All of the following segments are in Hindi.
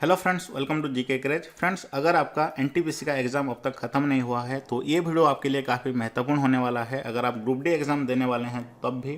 Hello friends, welcome to GK craze. Friends, अगर आपका एनटीपीसी का एग्ज़ाम अब तक ख़त्म नहीं हुआ है तो ये वीडियो आपके लिए काफ़ी महत्वपूर्ण होने वाला है। अगर आप ग्रुप डी एग्ज़ाम देने वाले हैं तब भी,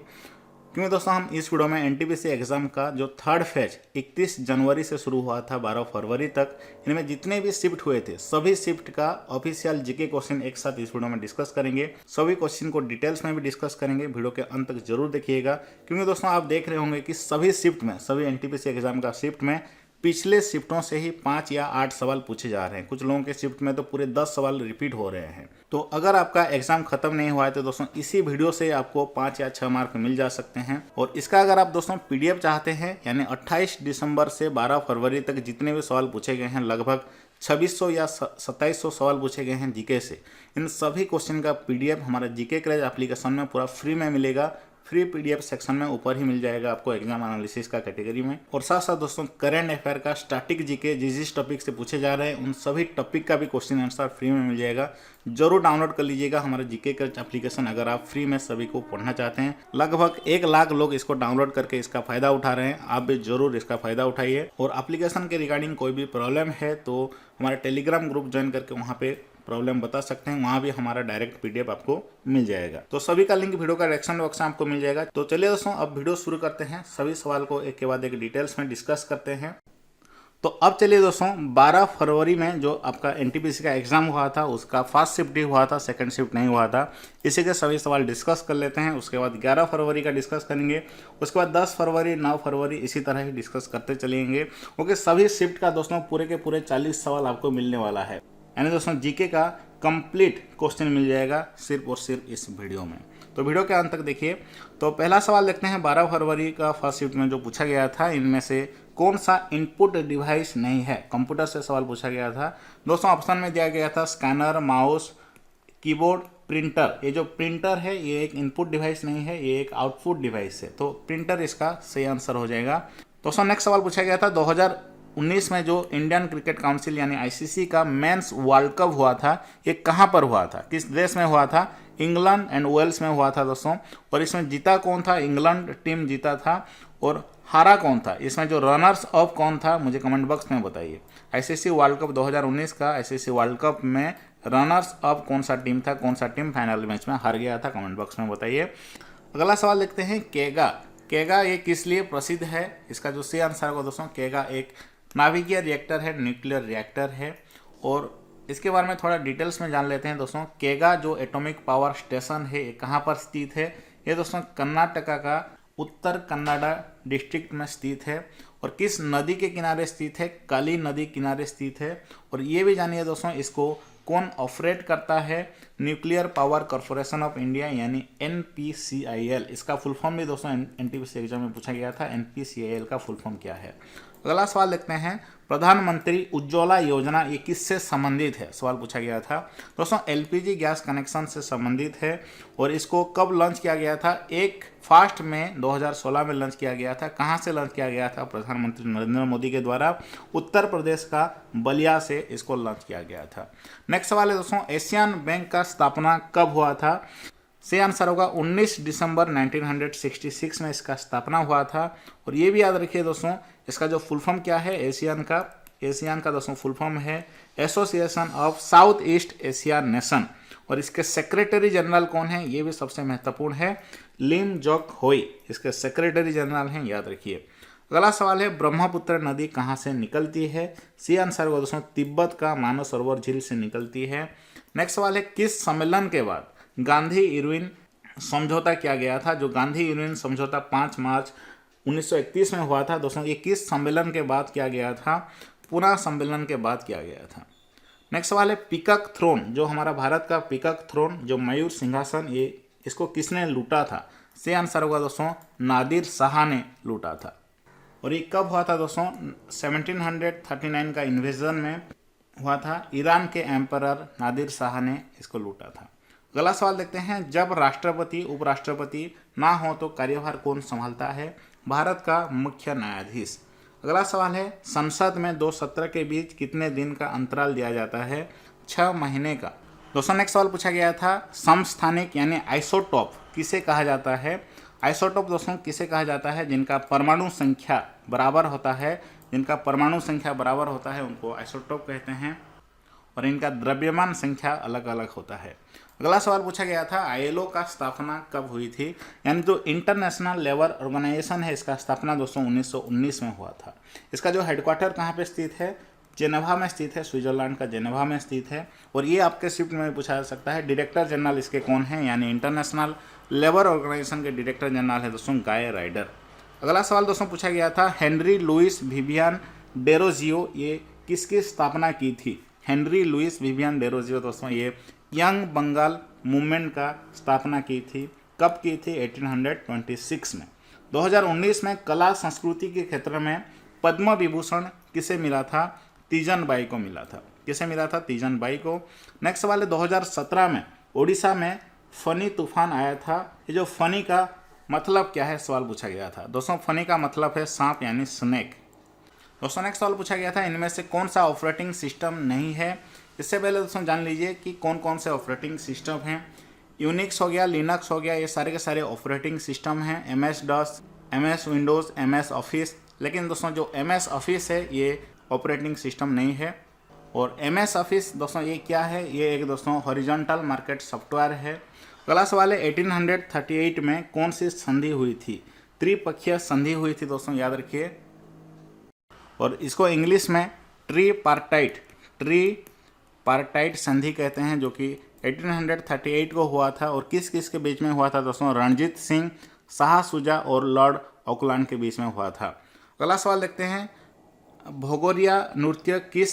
क्योंकि दोस्तों हम इस वीडियो में एनटीपीसी एग्ज़ाम का जो थर्ड फेज 31 जनवरी से शुरू हुआ था 12 फरवरी तक, इनमें जितने भी शिफ्ट हुए थे सभी शिफ्ट का ऑफिशियल जीके क्वेश्चन एक साथ इस वीडियो में डिस्कस करेंगे। सभी क्वेश्चन को डिटेल्स में भी डिस्कस करेंगे। वीडियो के अंत तक जरूर देखिएगा, क्योंकि दोस्तों आप देख रहे होंगे कि सभी शिफ्ट में, सभी एनटीपीसी एग्ज़ाम का शिफ्ट में पिछले शिफ्टों से ही 5 या 8 सवाल पूछे जा रहे हैं। कुछ लोगों के शिफ्ट में तो पूरे 10 सवाल रिपीट हो रहे हैं। तो अगर आपका एग्जाम खत्म नहीं हुआ है तो दोस्तों इसी वीडियो से आपको 5 या 6 मार्क मिल जा सकते हैं। और इसका अगर आप दोस्तों पीडीएफ चाहते हैं, यानी 28 दिसंबर से 12 फरवरी तक जितने भी सवाल पूछे गए हैं, लगभग 2600 या 2700 सवाल पूछे गए हैं जीके से, इन सभी क्वेश्चन का पीडीएफ हमारा जीके क्रेज एप्लीकेशन में पूरा फ्री में मिलेगा। फ्री पीडीएफ सेक्शन में ऊपर ही मिल जाएगा आपको एग्जाम एनालिसिस का कैटेगरी में। और साथ साथ दोस्तों करंट अफेयर का स्टैटिक जीके जिस टॉपिक से पूछे जा रहे हैं उन सभी टॉपिक का भी क्वेश्चन आंसर फ्री में मिल जाएगा। जरूर डाउनलोड कर लीजिएगा हमारे जीके क्रेज एप्लीकेशन, अगर आप फ्री में सभी को पढ़ना चाहते हैं। लगभग 1 लाख लोग इसको डाउनलोड करके इसका फायदा उठा रहे हैं। आप भी जरूर इसका फायदा उठाइए। और एप्लीकेशन के रिगार्डिंग कोई भी प्रॉब्लम है तो हमारे टेलीग्राम ग्रुप ज्वाइन करके वहाँ पे प्रॉब्लम बता सकते हैं। वहाँ भी हमारा डायरेक्ट पीडीएफ आपको मिल जाएगा। तो सभी का लिंक वीडियो का डिस्क्रिप्शन बॉक्स में आपको मिल जाएगा। तो चलिए दोस्तों अब वीडियो शुरू करते हैं। सभी सवाल को एक के बाद एक डिटेल्स में डिस्कस करते हैं। तो अब चलिए दोस्तों 12 फरवरी में जो आपका एनटीपीसी का एग्जाम हुआ था उसका फर्स्ट शिफ्ट ही हुआ था, सेकंड शिफ्ट नहीं हुआ था। इसी के सभी सवाल डिस्कस कर लेते हैं। उसके बाद 11 फरवरी का डिस्कस करेंगे। उसके बाद 10 फरवरी, 9 फरवरी, इसी तरह ही डिस्कस करते चलेंगे। ओके, सभी शिफ्ट का दोस्तों पूरे के पूरे 40 सवाल आपको मिलने वाला है। यानी दोस्तों जीके का कंप्लीट क्वेश्चन मिल जाएगा सिर्फ और सिर्फ इस वीडियो में। तो वीडियो के अंत तक देखिए। तो पहला सवाल देखते हैं। 12 फरवरी का फर्स्ट शिफ्ट में जो पूछा गया था, इनमें से कौन सा इनपुट डिवाइस नहीं है? कंप्यूटर से सवाल पूछा गया था दोस्तों। ऑप्शन में दिया गया था स्कैनर, माउस, कीबोर्ड, प्रिंटर। ये जो प्रिंटर है ये एक इनपुट डिवाइस नहीं है, ये एक आउटपुट डिवाइस है। तो प्रिंटर इसका सही आंसर हो जाएगा। दोस्तों नेक्स्ट सवाल पूछा गया था 2019 में जो इंडियन क्रिकेट काउंसिल यानी आईसीसी का मेंस वर्ल्ड कप हुआ था, ये कहाँ पर हुआ था, किस देश में हुआ था? इंग्लैंड एंड वेल्स में हुआ था दोस्तों। और इसमें जीता कौन था? इंग्लैंड टीम जीता था। और हारा कौन था? इसमें जो रनर्स अप कौन था, मुझे कमेंट बॉक्स में बताइए। आईसीसी वर्ल्ड कप 2019 का आईसीसी वर्ल्ड कप में रनर्स अप कौन सा टीम था, कौन सा टीम फाइनल मैच में हार गया था? कमेंट बॉक्स में बताइए। अगला सवाल देखते हैं। केगा, केगा ये किस लिए प्रसिद्ध है? इसका जो सही आंसर होगा दोस्तों, केगा एक नाभिकीय रिएक्टर है, न्यूक्लियर रिएक्टर है। और इसके बारे में थोड़ा डिटेल्स में जान लेते हैं दोस्तों। केगा जो एटॉमिक पावर स्टेशन है ये कहाँ पर स्थित है? ये दोस्तों कर्नाटका का उत्तर कन्नाडा डिस्ट्रिक्ट में स्थित है। और किस नदी के किनारे स्थित है? काली नदी किनारे स्थित है। और ये भी जानिए दोस्तों इसको कौन ऑपरेट करता है? Nuclear power corporation of India यानी एनपीसीआईएल। इसका फुल फॉर्म भी दोस्तों एनटीपीसी एग्जाम में पूछा गया था। एनपीसीआईएल का फुल फॉर्म क्या है? अगला सवाल देखते हैं। प्रधानमंत्री उज्ज्वला योजना ये किससे संबंधित है? सवाल पूछा गया था दोस्तों। एलपीजी गैस कनेक्शन से संबंधित है। और इसको कब लॉन्च किया गया था? 1 में 2016 में लॉन्च किया गया था। कहाँ से लॉन्च किया गया था? प्रधानमंत्री नरेंद्र मोदी के द्वारा उत्तर प्रदेश का बलिया से इसको लॉन्च किया गया था। नेक्स्ट सवाल है दोस्तों। एशियन बैंक का स्थापना कब हुआ था? सही आंसर होगा 19 दिसंबर 1966 में इसका स्थापना हुआ था। और ये भी याद रखिए दोस्तों, इसका जो फुल फॉर्म क्या है एशियन का दोस्तों फुल फॉर्म है association of south east Asia nation. और इसके सेक्रेटरी जनरल कौन है? ये भी सबसे महत्वपूर्ण है, लिम जोक होई इसके सेक्रेटरी जनरल हैं, याद रखिए। अगला सवाल है। ब्रह्मपुत्र नदी कहाँ से निकलती है? सही आंसर होगा दोस्तों तिब्बत का मानसरोवर झील से निकलती है। नेक्स्ट सवाल है। किस सम्मेलन के बाद गांधी इरविन समझौता किया गया था? जो गांधी इरविन समझौता 5 मार्च 1931 में हुआ था दोस्तों, ये किस सम्मेलन के बाद किया गया था? पूना सम्मेलन के बाद किया गया था। नेक्स्ट सवाल है। पीकॉक थ्रोन, जो हमारा भारत का पीकॉक थ्रोन जो मयूर सिंहासन, ये इसको किसने लूटा था? सही आंसर होगा दोस्तों नादिर शाह ने लूटा था। और ये कब हुआ था दोस्तों? 1739 का इन्वेजन में हुआ था। ईरान के एम्परर नादिर शाह ने इसको लूटा था। अगला सवाल देखते हैं। जब राष्ट्रपति उपराष्ट्रपति ना हो तो कार्यभार कौन संभालता है? भारत का मुख्य न्यायाधीश। अगला सवाल है। संसद में 2 सत्र के बीच कितने दिन का अंतराल दिया जाता है? 6 महीने का। दोस्तों नेक्स्ट सवाल पूछा गया था। समस्थानिक यानी आइसोटोप किसे कहा जाता है? आइसोटोप दोस्तों किसे कहा जाता है? जिनका परमाणु संख्या बराबर होता है, जिनका परमाणु संख्या बराबर होता है उनको आइसोटोप कहते हैं, और इनका द्रव्यमान संख्या अलग अलग होता है। अगला सवाल पूछा गया था आईएलओ का स्थापना कब हुई थी, यानी जो इंटरनेशनल लेबर ऑर्गेनाइजेशन है इसका स्थापना दोस्तों 1919 में हुआ था। इसका जो हेडक्वार्टर कहाँ पे स्थित है, जेनेवा में स्थित है, स्विट्जरलैंड का जेनेवा में स्थित है। और ये आपके शिफ्ट में पूछा जा सकता है डायरेक्टर जनरल इसके कौन है, यानी इंटरनेशनल लेबर ऑर्गेनाइजेशन के डायरेक्टर जनरल है दोस्तों गाय राइडर। अगला सवाल दोस्तों पूछा गया था हेनरी लुइस विवियन डेरोजियो ये किसकी स्थापना की थी। हेनरी लुइस विवियन डेरोजियो दोस्तों ये यंग बंगाल मूवमेंट का स्थापना की थी। कब की थी, 1826 में। 2019 में कला संस्कृति के क्षेत्र में पद्म विभूषण किसे मिला था, तीजन बाई को मिला था। किसे मिला था, तीजन बाई को। नेक्स्ट सवाल है 2017 में ओडिशा में फनी तूफान आया था। ये जो फनी का मतलब क्या है सवाल पूछा गया था। दोस्तों फनी का मतलब है सांप यानी स्नेक। दोस्तों नेक्स्ट सवाल पूछा गया था इनमें से कौन सा ऑपरेटिंग सिस्टम नहीं है। इससे पहले दोस्तों जान लीजिए कि कौन कौन से ऑपरेटिंग सिस्टम हैं। यूनिक्स हो गया, लिनक्स हो गया, ये सारे के सारे ऑपरेटिंग सिस्टम हैं। MS DOS, MS Windows, MS office. लेकिन दोस्तों जो MS ऑफिस है ये ऑपरेटिंग सिस्टम नहीं है। और MS ऑफिस दोस्तों ये क्या है, ये एक दोस्तों हॉरिजॉन्टल मार्केट सॉफ्टवेयर है। अगला सवाल है 1838 में कौन सी संधि हुई थी, त्रिपक्षीय संधि हुई थी दोस्तों, याद रखिए। और इसको इंग्लिश में ट्रीपार्टाइट संधि कहते हैं, जो कि 1838 को हुआ था। और किस किस के बीच में हुआ था दोस्तों, रणजीत सिंह, शाह शुजा और लॉर्ड ऑकलैंड के बीच में हुआ था। अगला सवाल देखते हैं भोगोरिया नृत्य किस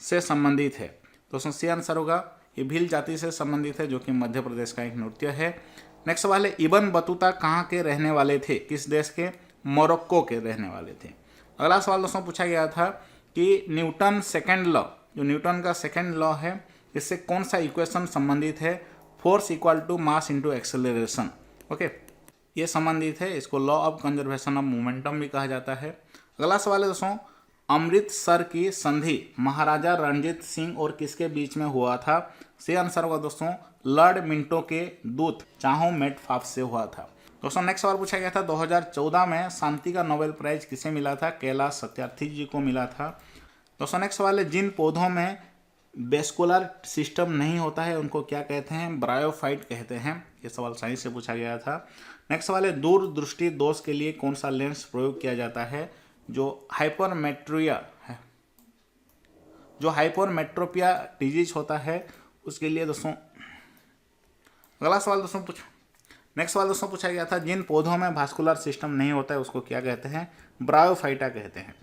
से संबंधित है। दोस्तों सी आंसर होगा, ये भील जाति से संबंधित है, जो कि मध्य प्रदेश का एक नृत्य है। नेक्स्ट सवाल है इब्न बतूता कहाँ के रहने वाले थे, किस देश के, मोरक्को के रहने वाले थे। अगला सवाल दोस्तों पूछा गया था कि न्यूटन सेकेंड लॉ, जो न्यूटन का सेकेंड लॉ है, इससे कौन सा इक्वेशन संबंधित है, force equal to mass into acceleration. Okay, ये संबंधित है, इसको law of conservation of momentum भी कहा जाता है। अगला सवाल है दोस्तों अमृतसर की संधि महाराजा रणजीत सिंह और किसके बीच में हुआ था। सही आंसर होगा दोस्तों लॉर्ड मिंटो के दूत चाहो मेटफाफ से हुआ था। दोस्तों नेक्स्ट सवाल पूछा गया था 2014 में शांति का नोबेल प्राइज किसे मिला था, कैलाश सत्यार्थी जी को मिला था। दोस्तों नेक्स्ट सवाल है जिन पौधों में वेस्कुलर सिस्टम नहीं होता है उनको क्या कहते हैं, ब्रायोफाइट कहते हैं। ये सवाल साइंस से पूछा गया था। नेक्स्ट सवाल है दूरदृष्टि दोष के लिए कौन सा लेंस प्रयोग किया जाता है, जो हाइपरमेट्रोपिया है, जो हाइपरमेट्रोपिया डिजीज होता है उसके लिए दोस्तों। अगला सवाल दोस्तों नेक्स्ट सवाल दोस्तों पूछा गया था जिन पौधों में वास्कुलर सिस्टम नहीं होता है उसको क्या कहते हैं, ब्रायोफाइटा कहते हैं।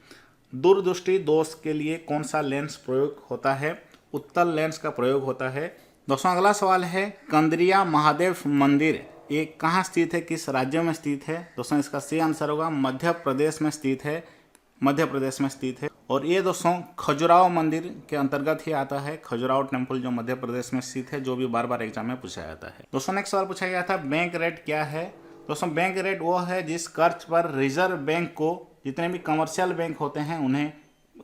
दूरदृष्टि दोष के लिए कौन सा लेंस प्रयोग होता है, उत्तल लेंस का प्रयोग होता है। दोस्तों अगला सवाल है कंदरिया महादेव मंदिर ये कहाँ स्थित है, किस राज्य में स्थित है। दोस्तों इसका सही आंसर होगा मध्य प्रदेश में स्थित है, मध्य प्रदेश में स्थित है। और ये दोस्तों खजुराहो मंदिर के अंतर्गत ही आता है, खजुराहो टेम्पल जो मध्य प्रदेश में स्थित है, जो भी बार बार एग्जाम में पूछा जाता है। दोस्तों नेक्स्ट सवाल पूछा गया था बैंक रेट क्या है। दोस्तों बैंक रेट वो है जिस कर्ज पर रिजर्व बैंक को, जितने भी कमर्शियल बैंक होते हैं उन्हें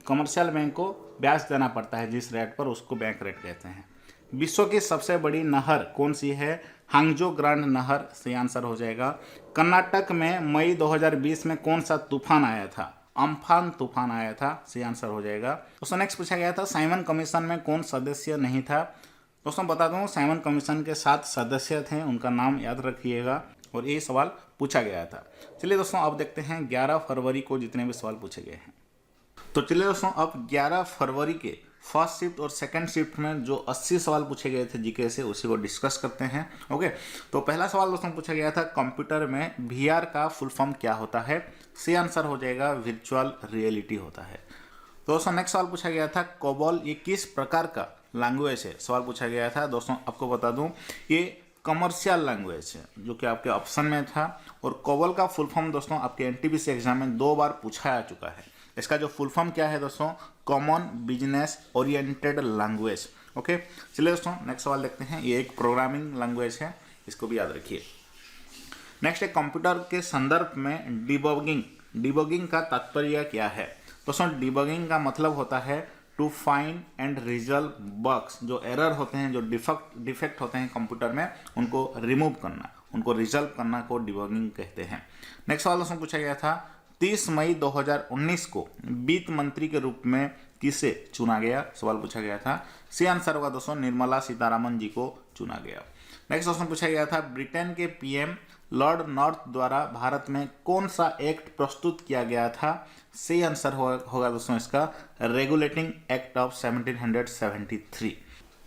कमर्शियल बैंक को ब्याज देना पड़ता है, जिस रेट पर उसको बैंक रेट कहते हैं। विश्व की सबसे बड़ी नहर कौन सी है, हांगजो ग्रांड नहर सही आंसर हो जाएगा। कर्नाटक में मई 2020 में कौन सा तूफान आया था, अम्फान तूफान आया था, सही आंसर हो जाएगा। दोस्तों नेक्स्ट पूछा गया था साइमन कमीशन में कौन सदस्य नहीं था। दोस्तों बता दूं साइमन कमीशन के 7 सदस्य थे, उनका नाम याद रखिएगा, और ये सवाल पूछा गया था। चलिए दोस्तों अब देखते हैं 11 फरवरी को जितने भी सवाल पूछे गए हैं। तो चलिए दोस्तों अब 11 फरवरी के फर्स्ट शिफ्ट और सेकंड शिफ्ट में जो 80 सवाल पूछे गए थे जीके से उसी को डिस्कस करते हैं। ओके, तो पहला सवाल दोस्तों पूछा गया था कंप्यूटर में VR का फुल फॉर्म क्या होता है। सही आंसर हो जाएगा वर्चुअल रियलिटी होता है। तो दोस्तों नेक्स्ट सवाल पूछा गया था कोबॉल ये किस प्रकार का लैंग्वेज है, सवाल पूछा गया था। दोस्तों आपको बता दूं ये कमर्शियल लैंग्वेज है, जो कि आपके ऑप्शन में था। और कोबॉल का फुल फॉर्म दोस्तों आपके NTPC एग्जाम में 2 बार पूछा जा चुका है। इसका जो फुल फॉर्म क्या है दोस्तों, common business oriented language. Okay, चलिए दोस्तों नेक्स्ट सवाल देखते हैं। ये एक प्रोग्रामिंग लैंग्वेज है, इसको भी याद रखिए। नेक्स्ट है कंप्यूटर के संदर्भ में डिबगिंग का तात्पर्य क्या है। दोस्तों डिबगिंग का मतलब होता है to find and resolve bugs, जो एरर होते हैं, जो डिफेक्ट होते हैं कंप्यूटर में, उनको रिमूव करना, उनको रिजल्व करना को डिबगिंग कहते हैं। नेक्स्ट सवाल दोस्तों पूछा गया था 30 मई 2019 को वित्त मंत्री के रूप में किसे चुना गया, सवाल पूछा गया था। सी आंसर होगा दोस्तों निर्मला सीतारामन जी को चुना गया। नेक्स्ट क्वेश्चन पूछा गया था ब्रिटेन के पीएम लॉर्ड नॉर्थ द्वारा भारत में कौन सा एक्ट प्रस्तुत किया गया था, सही आंसर होगा दोस्तों इसका रेगुलेटिंग एक्ट ऑफ 1773।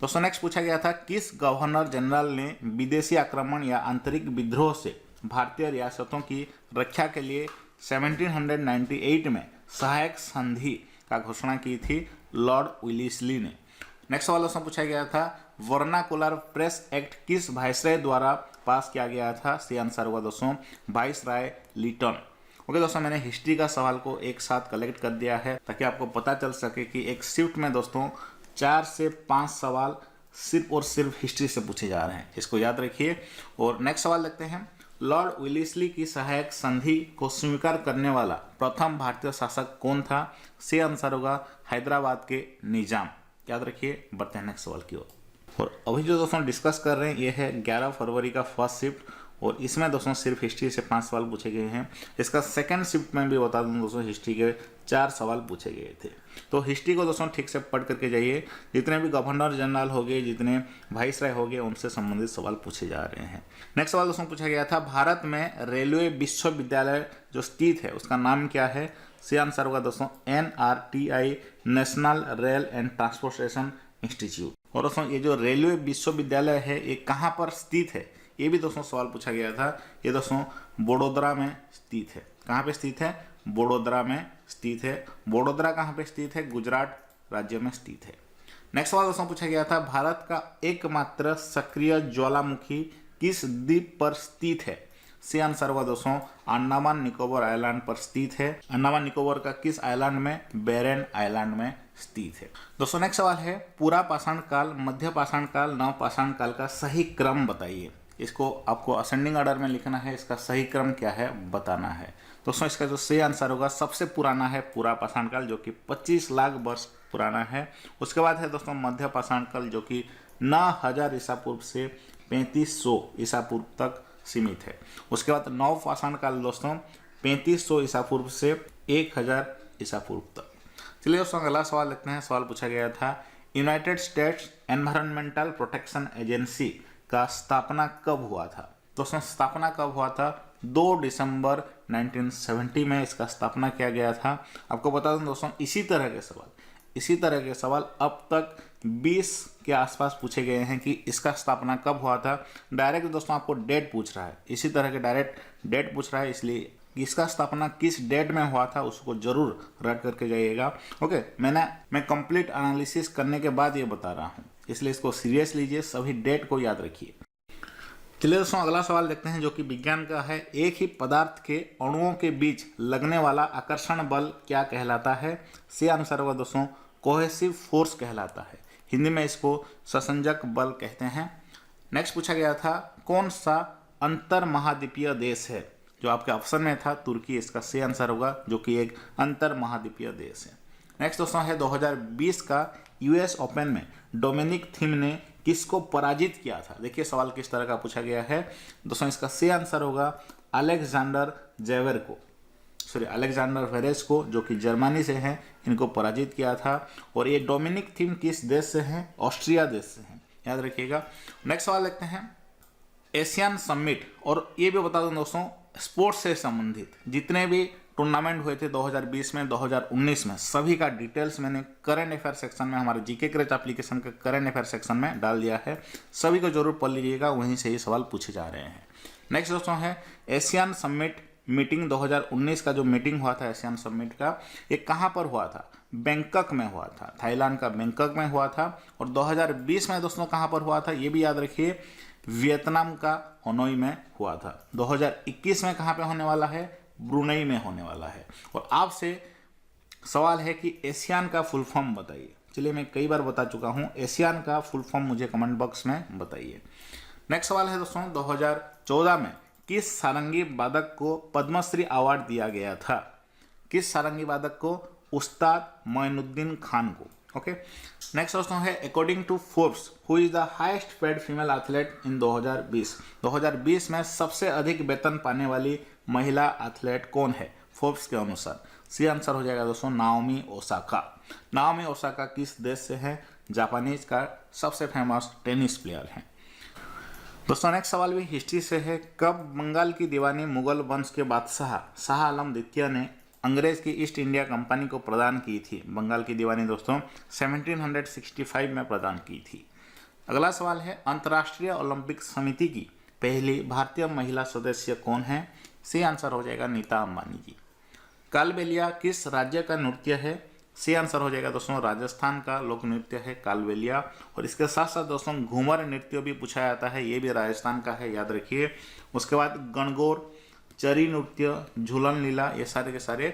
दोस्तों नेक्स्ट पूछा गया था किस गवर्नर जनरल ने विदेशी आक्रमण या आंतरिक विद्रोह से भारतीय रियासतों की रक्षा के लिए 1798 में सहायक संधि का घोषणा की थी, लॉर्ड विलिस्ली ने। नेक्स्ट सवाल दोस्तों पूछा गया था वर्नाकुलर प्रेस एक्ट किस वायसराय द्वारा पास किया गया था, सही आंसर होगा दोस्तों वायसराय लिटन। ओके दोस्तों मैंने हिस्ट्री का सवाल को एक साथ कलेक्ट कर दिया है ताकि आपको पता चल सके कि एक शिफ्ट में दोस्तों 4 से 5 सवाल सिर्फ और सिर्फ हिस्ट्री से पूछे जा रहे हैं, इसको याद रखिए। और नेक्स्ट सवाल देखते हैं लॉर्ड विलिस्ली की सहायक संधि को स्वीकार करने वाला प्रथम भारतीय शासक कौन था, सही आंसर होगा हैदराबाद के निजाम, याद रखिए। बढ़ते हैं नेक्स्ट सवाल की ओर। और अभी जो दोस्तों डिस्कस कर रहे हैं ये है 11 फरवरी का फर्स्ट शिफ्ट और इसमें दोस्तों सिर्फ हिस्ट्री से 5 सवाल पूछे गए हैं। इसका सेकंड शिफ्ट में भी बता दूं दोस्तों हिस्ट्री के 4 सवाल पूछे गए थे। तो हिस्ट्री को दोस्तों ठीक से पढ़ करके जाइए, जितने भी गवर्नर जनरल हो गए, जितने वाइसराय हो गए, उनसे संबंधित सवाल पूछे जा रहे हैं। नेक्स्ट सवाल दोस्तों पूछा गया था भारत में रेलवे विश्वविद्यालय जो स्थित है उसका नाम क्या है, सही आंसर होगा दोस्तों NRTI national rail and transportation institute. और दोस्तों ये जो रेलवे विश्वविद्यालय है ये कहाँ पर स्थित है, ये भी दोस्तों सवाल पूछा गया था। ये दोस्तों बड़ोदरा में स्थित है। कहाँ पे स्थित है, बड़ोदरा में स्थित है। बड़ोदरा कहाँ पे स्थित है, गुजरात राज्य में स्थित है। नेक्स्ट सवाल दोस्तों पूछा गया था भारत का एकमात्र सक्रिय ज्वालामुखी किस द्वीप पर स्थित है, सही आंसर होगा दोस्तों अंडमान निकोबार आइलैंड पर स्थित है। अंडमान निकोबार का किस आइलैंड में, बेरेन आइलैंड में स्थित है। दोस्तों नेक्स्ट सवाल है पूरा पाषाण काल, मध्य पाषाण काल, नव पाषाण काल का सही क्रम बताइए। इसको आपको असेंडिंग ऑर्डर में लिखना है, इसका सही क्रम क्या है बताना है। दोस्तों इसका जो सही आंसर होगा सबसे पुराना है पूरा पाषाण काल जो कि 25 लाख वर्ष पुराना है। उसके बाद है दोस्तों मध्य पाषाण काल जो कि 9000 ईसा पूर्व से 3500 ईसा पूर्व तक सीमित है। उसके बाद नव पाषाण काल दोस्तों 3500 ईसा पूर्व से 1000 ईसा पूर्व तक। चलिए दोस्तों अगला सवाल देखते हैं। सवाल पूछा गया था United states environmental protection agency का स्थापना कब हुआ था। दोस्तों स्थापना कब हुआ था, 2 दिसंबर 1970 में इसका स्थापना किया गया था। आपको बता दूं दोस्तों इसी तरह के सवाल अब तक 20 के आसपास पूछे गए हैं कि इसका स्थापना कब हुआ था। डायरेक्ट दोस्तों आपको डेट पूछ रहा है, इसी तरह के डायरेक्ट डेट पूछ रहा है, इसलिए इसका स्थापना किस डेट में हुआ था उसको जरूर रट करके जाइएगा। ओके मैं कंप्लीट एनालिसिस करने के बाद ये बता रहा हूँ, इसलिए इसको सीरियस लीजिए, सभी डेट को याद रखिए। चलिए दोस्तों अगला सवाल देखते हैं जो कि विज्ञान का है। एक ही पदार्थ के अणुओं के बीच लगने वाला आकर्षण बल क्या कहलाता है, सही आंसर होगा दोस्तों कोहेसिव फोर्स कहलाता है। हिंदी में इसको ससंजक बल कहते हैं। नेक्स्ट पूछा गया था कौन सा अंतर महाद्वीपीय देश है, जो आपके ऑप्शन में था तुर्की, इसका सही आंसर होगा जो कि एक अंतर महाद्वीपीय देश है। नेक्स्ट दोस्तों है 2020 का US ओपन में डोमिनिक थीम ने किसको पराजित किया था। देखिए सवाल किस तरह का पूछा गया है दोस्तों, इसका सही आंसर होगा अलेक्जेंडर वेरेज को, जो कि जर्मनी से हैं, इनको पराजित किया था। और ये डोमिनिक थीम किस देश से हैं, ऑस्ट्रिया देश से हैं, याद रखिएगा। नेक्स्ट सवाल देखते हैं एशियन समिट, और ये भी बता दूं दोस्तों स्पोर्ट्स से संबंधित जितने भी टूर्नामेंट हुए थे 2020 में 2019 में, सभी का डिटेल्स मैंने करंट अफेयर सेक्शन में, हमारे जीके क्रैच एप्लीकेशन के करंट अफेयर सेक्शन में डाल दिया है, सभी को जरूर पढ़ लीजिएगा, वहीं से ही सवाल पूछे जा रहे हैं। नेक्स्ट दोस्तों है एशियन समिट मीटिंग 2019 का जो मीटिंग हुआ था एशियन समिट का, ये कहाँ पर हुआ था, बैंकॉक में हुआ था, थाईलैंड का बैंकॉक में हुआ था। और 2020 में दोस्तों कहाँ पर हुआ था, ये भी याद रखिए वियतनाम का हनोई में हुआ था। 2021 में कहाँ पे होने वाला है, ब्रुनेई में होने वाला है। और आपसे सवाल है कि एशियन का फुल फॉर्म बताइए। चलिए मैं कई बार बता चुका हूँ, एशियन का फुल फॉर्म मुझे कमेंट बॉक्स में बताइए। नेक्स्ट सवाल है दोस्तों 2014 में किस सारंगी वादक को पद्मश्री अवार्ड दिया गया था। किस सारंगी वादक को, उस्ताद मोइनुद्दीन खान को। ओके नेक्स्ट दोस्तों है according to Forbes who is the highest paid female athlete in 2020। 2020 में सबसे अधिक वेतन पाने वाली महिला एथलीट कौन है, फोर्ब्स के अनुसार। सी आंसर हो जाएगा दोस्तों नाओमी ओसाका। नाओमी ओसाका किस देश से है? जापानीज का सबसे फेमस टेनिस प्लेयर है। दोस्तों नेक्स्ट सवाल भी हिस्ट्री से है। कब बंगाल की दीवानी मुगल वंश के बादशाह शाह आलम द्वितीय ने अंग्रेज की ईस्ट इंडिया कंपनी को प्रदान की थी? बंगाल की दीवानी दोस्तों 1765 में प्रदान की थी। अगला सवाल है, अंतर्राष्ट्रीय ओलंपिक समिति की पहली भारतीय महिला सदस्य कौन है? सी आंसर हो जाएगा नीता अंबानी जी। कालबेलिया किस राज्य का नृत्य है? सी आंसर हो जाएगा दोस्तों राजस्थान का लोक नृत्य है कालबेलिया। और इसके साथ साथ दोस्तों घूमर नृत्य भी पूछा जाता है, ये भी राजस्थान का है, याद रखिए। उसके बाद गणगौर, चरी नृत्य, झूलन लीला, ये सारे के सारे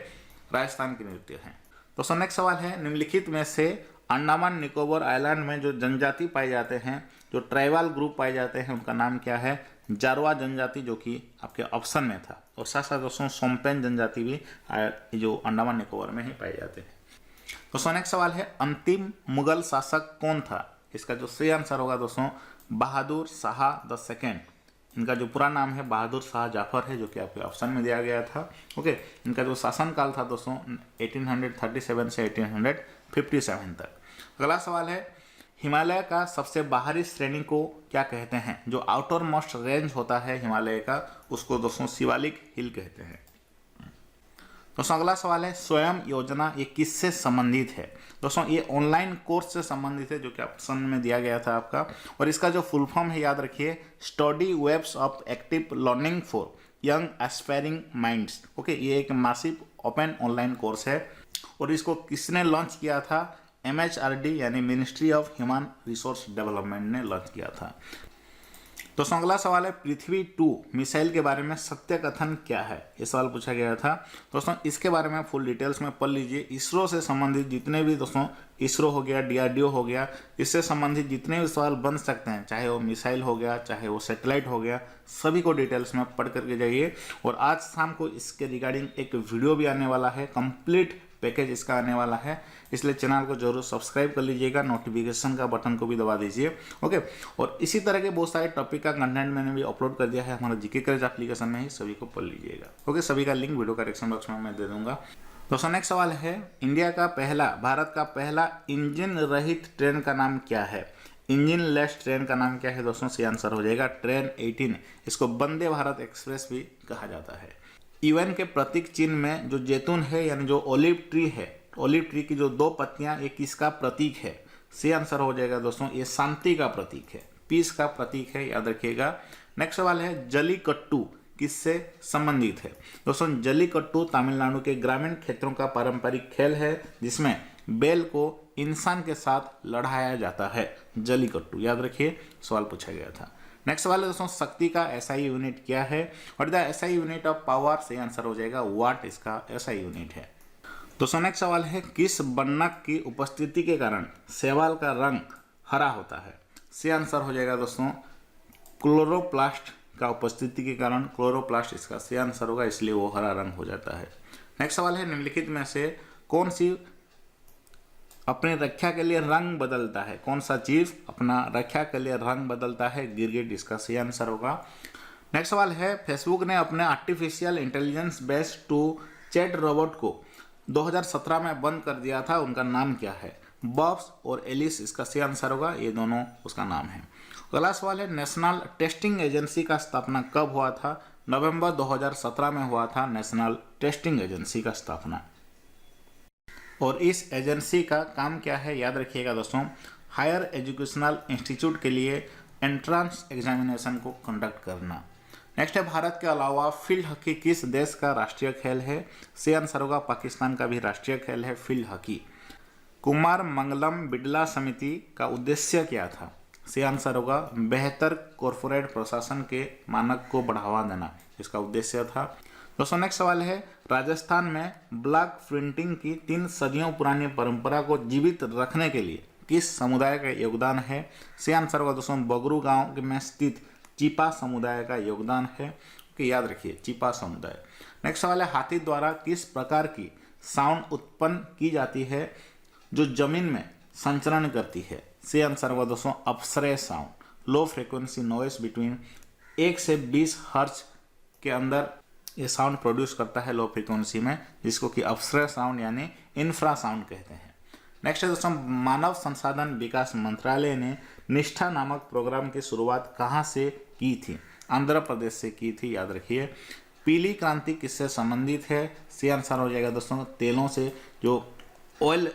राजस्थान के नृत्य हैं। दोस्तों नेक्स्ट सवाल है, निम्नलिखित में से अंडमान निकोबार आइलैंड में जो जनजाति पाए जाते हैं, जो ट्राइबल ग्रुप पाए जाते हैं, उनका नाम क्या है? जारवा जनजाति, जो कि आपके ऑप्शन में था। और साथ साथ दोस्तों सोम्पेन जनजाति भी जो अंडमान निकोबार में ही पाए जाते हैं। दोस्तों नेक्स्ट सवाल है, अंतिम मुगल शासक कौन था? इसका जो सही आंसर होगा दोस्तों बहादुर शाह द सेकेंड। इनका जो पूरा नाम है बहादुर शाह जाफर है, जो कि आपके ऑप्शन में दिया गया था। ओके, इनका जो शासनकाल था दोस्तों 1837 से 1857 तक। अगला सवाल है, हिमालय का सबसे बाहरी श्रेणी को क्या कहते हैं? जो आउटर मोस्ट रेंज होता है हिमालय का, उसको दोस्तों शिवालिक हिल कहते हैं। दोस्तों अगला सवाल है, स्वयं योजना ये किससे संबंधित है? दोस्तों ये ऑनलाइन कोर्स से संबंधित है, जो कि ऑप्शन में दिया गया था आपका। और इसका जो फुल फॉर्म है याद रखिए, study webs of active learning for young aspiring minds. Okay, ये एक मासिव ओपन ऑनलाइन कोर्स है। और इसको किसने लॉन्च किया था? MHRD यानी ministry of human resource development ने लॉन्च किया था। दोस्तों अगला सवाल है, पृथ्वी 2 मिसाइल के बारे में सत्य कथन क्या है? ये सवाल पूछा गया था। दोस्तों इसके बारे में फुल डिटेल्स में पढ़ लीजिए। इसरो से संबंधित जितने भी दोस्तों, इसरो हो गया, DRDO हो गया, इससे संबंधित जितने भी सवाल बन सकते हैं, चाहे वो मिसाइल हो गया, चाहे वो सैटेलाइट हो गया, सभी को डिटेल्स में पढ़ करके जाइए। और आज शाम को इसके रिगार्डिंग एक वीडियो भी आने वाला है, कंप्लीट पैकेज इसका आने वाला है, इसलिए चैनल को जरूर सब्सक्राइब कर लीजिएगा, नोटिफिकेशन का बटन को भी दबा दीजिए। ओके, और इसी तरह के बहुत सारे टॉपिक का कंटेंट मैंने भी अपलोड कर दिया है हमारा जीके क्रेज एप्लीकेशन में ही, सभी को पढ़ लीजिएगा। ओके, सभी का लिंक वीडियो करेक्शन बॉक्स में मैं दे दूंगा। दोस्तों नेक्स्ट सवाल है, भारत का पहला इंजन रहित ट्रेन का नाम क्या है? इंजन लेस ट्रेन का नाम क्या है दोस्तों? सी आंसर हो जाएगा ट्रेन 18। इसको वंदे भारत एक्सप्रेस भी कहा जाता है। यूएन के प्रतीक चिन्ह में जो जैतून है यानी जो ओलिव ट्री है, ओलिव ट्री की जो 2 पत्तियां, ये किसका प्रतीक है? सी आंसर हो जाएगा दोस्तों ये शांति का प्रतीक है, पीस का प्रतीक है, याद रखिएगा। नेक्स्ट सवाल है, जलीकट्टू किससे संबंधित है? दोस्तों जलीकट्टू तमिलनाडु के ग्रामीण क्षेत्रों का पारंपरिक खेल है, जिसमें बैल को इंसान के साथ लड़ाया जाता है। जलीकट्टू याद रखिए, सवाल पूछा गया था। नेक्स्ट सवाल है दोस्तों, शक्ति का SI यूनिट क्या है? और the SI unit of power, से आंसर हो जाएगा वाट इसका SI यूनिट है। दोस्तों नेक्स्ट सवाल है, किस बनक की उपस्थिति के कारण शैवाल का रंग हरा होता है? से आंसर हो जाएगा दोस्तों क्लोरोप्लास्ट का उपस्थिति के कारण, क्लोरोप्लास्ट इसका से आंसर होगा, इसलिए वो हरा रंग हो जाता है। नेक्स्ट सवाल है, निम्नलिखित में से कौन सी अपने रक्षा के लिए रंग बदलता है? कौन सा जीव अपना रक्षा के लिए रंग बदलता है? गिरगिट इसका सही आंसर होगा। नेक्स्ट सवाल है, फेसबुक ने अपने artificial intelligence based two chat robot को 2017 में बंद कर दिया था, उनका नाम क्या है? बॉब्स और एलिस इसका सही आंसर होगा, ये दोनों उसका नाम है। अगला सवाल है, नेशनल टेस्टिंग एजेंसी का स्थापना कब हुआ था? नवंबर 2017 में हुआ था नेशनल टेस्टिंग एजेंसी का स्थापना। और इस एजेंसी का काम क्या है? याद रखिएगा दोस्तों, हायर एजुकेशनल इंस्टीट्यूट के लिए एंट्रेंस एग्जामिनेशन को कंडक्ट करना। नेक्स्ट है, भारत के अलावा फील्ड हॉकी किस देश का राष्ट्रीय खेल है? से आंसर होगा पाकिस्तान का भी राष्ट्रीय खेल है फील्ड हॉकी। कुमार मंगलम बिड़ला समिति का उद्देश्य क्या था? से आंसर होगा बेहतर कॉरपोरेट प्रशासन के मानक को बढ़ावा देना, इसका उद्देश्य था। दोस्तों नेक्स्ट सवाल है, राजस्थान में ब्लॉक प्रिंटिंग की 3 सदियों पुरानी परंपरा को जीवित रखने के लिए किस समुदाय का योगदान है? से आंसर होगा दोस्तों बगरू गांव में स्थित चिपा समुदाय का योगदान है, कि याद रखिए चिपा समुदाय। नेक्स्ट सवाल है, हाथी द्वारा किस प्रकार की साउंड उत्पन्न की जाती है जो जमीन में संचरण करती है? से आंसर होगा दोस्तों अपसरे sound, low frequency noise between 1 से 20 हर्ट्ज के अंदर ये साउंड प्रोड्यूस करता है लो फ्रीक्वेंसी में, जिसको कि अप्सरा साउंड यानी इंफ्रा साउंड कहते हैं। नेक्स्ट है दोस्तों, मानव संसाधन विकास मंत्रालय ने निष्ठा नामक प्रोग्राम की शुरुआत कहाँ से की थी? आंध्र प्रदेश से की थी, याद रखिए। पीली क्रांति किससे संबंधित है? सी आंसर हो जाएगा दोस्तों तेलों से, जो ऑयल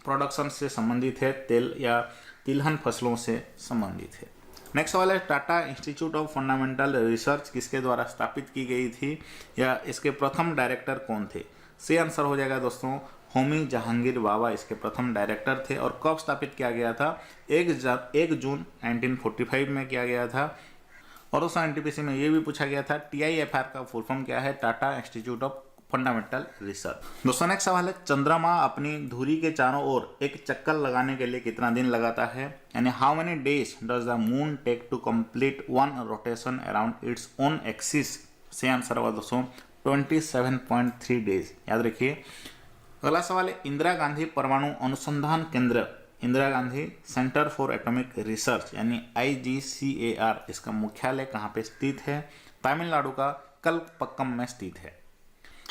प्रोडक्शन से संबंधित है, तेल या तिलहन फसलों से संबंधित है। नेक्स्ट सवाल है, Tata institute of fundamental research किसके द्वारा स्थापित की गई थी या इसके प्रथम डायरेक्टर कौन थे? सही आंसर हो जाएगा दोस्तों होमी जहांगीर बाबा इसके प्रथम डायरेक्टर थे। और कब स्थापित किया गया था? 1 जून 1945 में किया गया था। और दोस्तों एनटीपीसी में ये भी पूछा गया था TIFR का फुल फॉर्म क्या है? Tata institute of fundamental research. दोस्तों नेक्स्ट सवाल है, चंद्रमा अपनी धुरी के चारों ओर एक चक्कर लगाने के लिए कितना दिन लगाता है? यानी how many days does the moon take to complete one rotation around its own axis? सही आंसर होगा दोस्तों 27.3 डेज, याद रखिए। अगला सवाल है, इंदिरा गांधी परमाणु अनुसंधान केंद्र, Indira Gandhi centre for atomic research यानी IGCAR, इसका मुख्यालय कहाँ पे स्थित है? तमिलनाडु का कलपक्कम में स्थित है।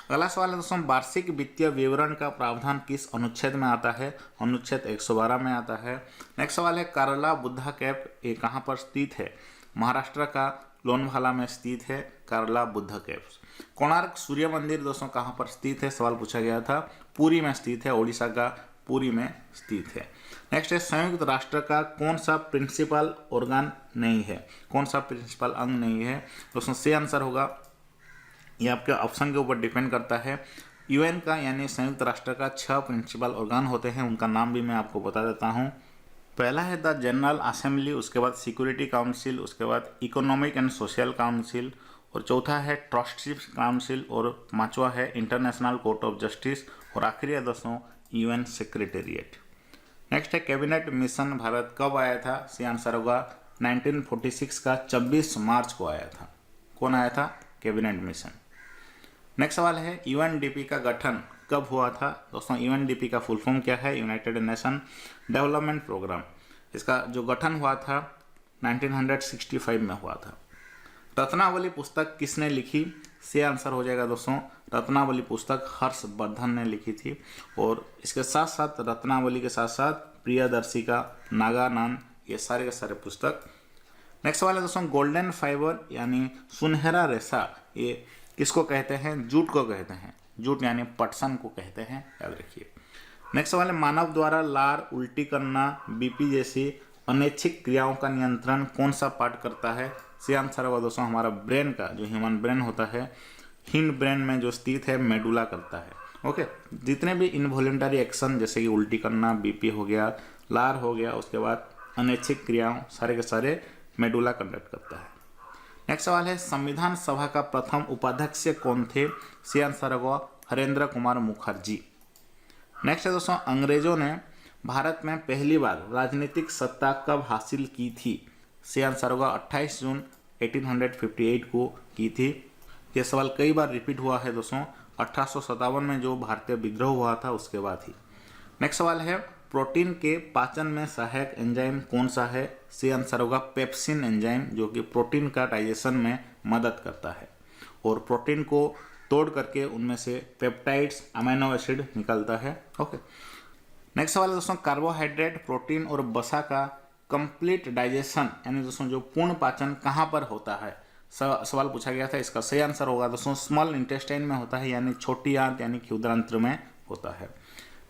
अगला सवाल है दोस्तों, वार्षिक वित्तीय विवरण का प्रावधान किस अनुच्छेद में आता है? अनुच्छेद 112 में आता है। नेक्स्ट सवाल है, कारला बुद्धा केव ये कहाँ पर स्थित है? महाराष्ट्र का लोनावाला में स्थित है कारला बुद्धा केव। कोणार्क सूर्य मंदिर दोस्तों कहाँ पर स्थित है? सवाल पूछा गया था, पुरी में स्थित है, ओडिशा का पुरी में स्थित है। नेक्स्ट है, संयुक्त राष्ट्र का कौन सा प्रिंसिपल ऑर्गन नहीं है? कौन सा प्रिंसिपल अंग नहीं है? दोस्तों सही आंसर होगा, ये आपके ऑप्शन के ऊपर डिपेंड करता है। UN का यानी संयुक्त राष्ट्र का 6 प्रिंसिपल ऑर्गन होते हैं, उनका नाम भी मैं आपको बता देता हूँ। पहला है द जनरल असेंबली, उसके बाद सिक्योरिटी काउंसिल, उसके बाद इकोनॉमिक एंड सोशल काउंसिल, और चौथा है ट्रस्टीज काउंसिल, और पांचवा है इंटरनेशनल कोर्ट ऑफ जस्टिस, और आखिरी है दोस्तों UN सेक्रेटेरिएट। नेक्स्ट है, कैबिनेट मिशन भारत कब आया था? सी आंसर होगा 1946 का 24 मार्च को आया था। कौन आया था? Cabinet mission. नेक्स्ट सवाल है, UNDP का गठन कब हुआ था? दोस्तों UNDP का फुल फॉर्म क्या है? United Nation Development Programme. इसका जो गठन हुआ था 1965 में हुआ था। रत्नावली पुस्तक किसने लिखी? से आंसर हो जाएगा दोस्तों रत्नावली पुस्तक हर्षवर्धन ने लिखी थी। और इसके साथ साथ रत्नावली के साथ साथ प्रियदर्शिका, नागानंद, ये सारे के सारे पुस्तक। नेक्स्ट सवाल है दोस्तों, गोल्डन फाइबर यानी सुनहरा रेशा ये किसको कहते हैं? जूट को कहते हैं। जूट यानी पटसन को कहते हैं, याद रखिए। नेक्स्ट सवाल है, मानव द्वारा लार, उल्टी करना, BP जैसी अनैच्छिक क्रियाओं का नियंत्रण कौन सा पार्ट करता है? सही आंसर होगा दोस्तों हमारा ब्रेन का, जो ह्यूमन ब्रेन होता है, हिंड ब्रेन में जो स्थित है मेडुला करता है। ओके, जितने भी इनवॉलेंटरी एक्शन जैसे कि उल्टी करना, BP हो गया, लार हो गया, उसके बाद अनैच्छिक क्रियाओं, सारे के सारे मेडुला कंडक्ट करता है। नेक्स्ट सवाल है, संविधान सभा का प्रथम उपाध्यक्ष कौन थे? सी आंसर होगा हरेंद्र कुमार मुखर्जी। नेक्स्ट है दोस्तों, अंग्रेजों ने भारत में पहली बार राजनीतिक सत्ता कब हासिल की थी? सी आंसर होगा 28 जून 1858 को की थी। यह सवाल कई बार रिपीट हुआ है दोस्तों, 1857 में जो भारतीय विद्रोह हुआ था उसके बाद ही। नेक्स्ट सवाल है, प्रोटीन के पाचन में सहायक एंजाइम कौन सा है? सी आंसर होगा पेप्सिन एंजाइम, जो कि प्रोटीन का डाइजेशन में मदद करता है और प्रोटीन को तोड़ करके उनमें से पेप्टाइड्स, अमीनो एसिड निकलता है। ओके, नेक्स्ट सवाल है दोस्तों, कार्बोहाइड्रेट, प्रोटीन और वसा का कंप्लीट डाइजेशन यानी दोस्तों जो पूर्ण पाचन कहाँ पर होता है? सवाल पूछा गया था, इसका सही आंसर होगा दोस्तों स्मॉल इंटेस्टाइन में होता है, यानी छोटी आंत यानी क्षुद्रांत्र में होता है।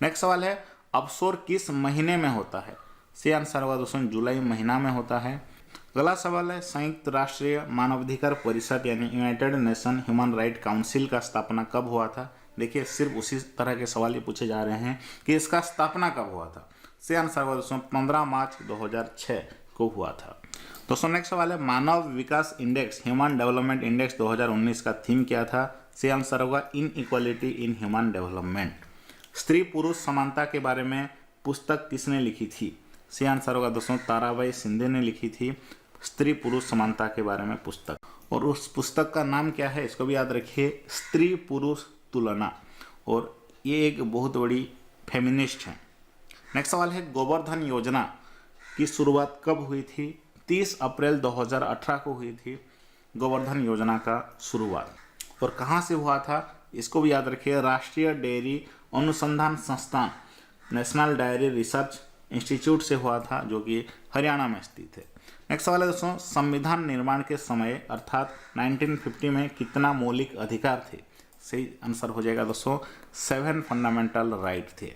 नेक्स्ट सवाल है, अवसोर किस महीने में होता है? सही आंसर होगा दोस्तों जुलाई महीना में होता है। अगला सवाल है, संयुक्त राष्ट्रीय मानवाधिकार परिषद यानी United nation human right council का स्थापना कब हुआ था? देखिए सिर्फ उसी तरह के सवाल ये पूछे जा रहे हैं कि इसका स्थापना कब हुआ था। सही आंसर होगा दोस्तों 15 मार्च 2006 को हुआ था। दोस्तों नेक्स्ट सवाल है, मानव विकास इंडेक्स ह्यूमन डेवलपमेंट इंडेक्स 2019 का थीम क्या था? सही आंसर होगा इनइक्वालिटी इन ह्यूमन डेवलपमेंट। स्त्री पुरुष समानता के बारे में पुस्तक किसने लिखी थी? सही आंसर होगा दोस्तों ताराबाई शिंदे ने लिखी थी स्त्री पुरुष समानता के बारे में पुस्तक। और उस पुस्तक का नाम क्या है इसको भी याद रखिए, स्त्री पुरुष तुलना। और ये एक बहुत बड़ी फेमिनिस्ट है। नेक्स्ट सवाल है, गोवर्धन योजना की शुरुआत कब हुई थी? 30 अप्रैल 2018 को हुई थी गोवर्धन योजना का शुरुआत। और कहाँ से हुआ था इसको भी याद रखिए, राष्ट्रीय डेयरी अनुसंधान संस्थान नेशनल डायरी रिसर्च इंस्टीट्यूट से हुआ था, जो कि हरियाणा में स्थित है। नेक्स्ट सवाल है दोस्तों, संविधान निर्माण के समय अर्थात 1950 में कितना मौलिक अधिकार थे? सही आंसर हो जाएगा दोस्तों 7 फंडामेंटल राइट थे।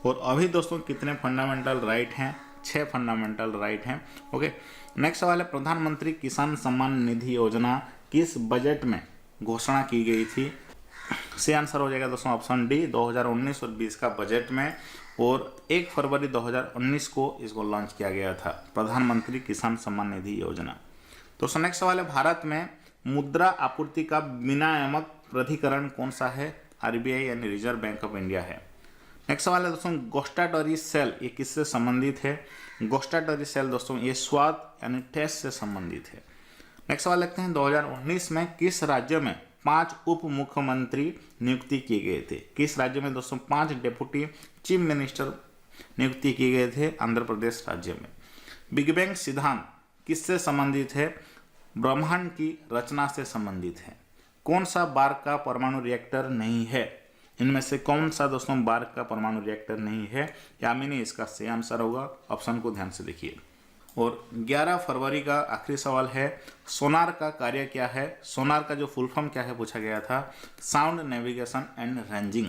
और अभी दोस्तों कितने फंडामेंटल राइट हैं? 6 फंडामेंटल राइट हैं। ओके, नेक्स्ट सवाल है, प्रधानमंत्री किसान सम्मान निधि योजना किस बजट में घोषणा की गई थी? सही आंसर हो जाएगा दोस्तों ऑप्शन डी, 2019 और 20 का बजट में, और 1 फरवरी 2019 को इसको लॉन्च किया गया था, प्रधानमंत्री किसान सम्मान निधि योजना। दोस्तों नेक्स्ट सवाल है, भारत में मुद्रा आपूर्ति का विनियामक प्राधिकरण कौन सा है? आरबीआई यानी रिजर्व बैंक ऑफ इंडिया है। नेक्स्ट सवाल है दोस्तों, गुस्टाटरी सेल ये किससे संबंधित है? गुस्टाटरी सेल दोस्तों ये स्वाद यानी टेस्ट से संबंधित है। नेक्स्ट सवाल लिखते हैं, 2019 में किस राज्य में 5 उप मुख्यमंत्री नियुक्ति किए गए थे? किस राज्य में दोस्तों 5 डेप्यूटी चीफ मिनिस्टर नियुक्ति किए गए थे? आंध्र प्रदेश राज्य में। बिग बैंग सिद्धांत किससे संबंधित है? ब्रह्मांड की रचना से संबंधित है। कौन सा बार का परमाणु रिएक्टर नहीं है? इनमें से कौन सा दोस्तों बार का परमाणु रिएक्टर नहीं है? यामिनी इसका सही आंसर होगा। ऑप्शन को ध्यान से देखिए। और 11 फरवरी का आखिरी सवाल है, सोनार का कार्य क्या है? सोनार का जो फुल फॉर्म क्या है पूछा गया था, साउंड नेविगेशन एंड रेंजिंग।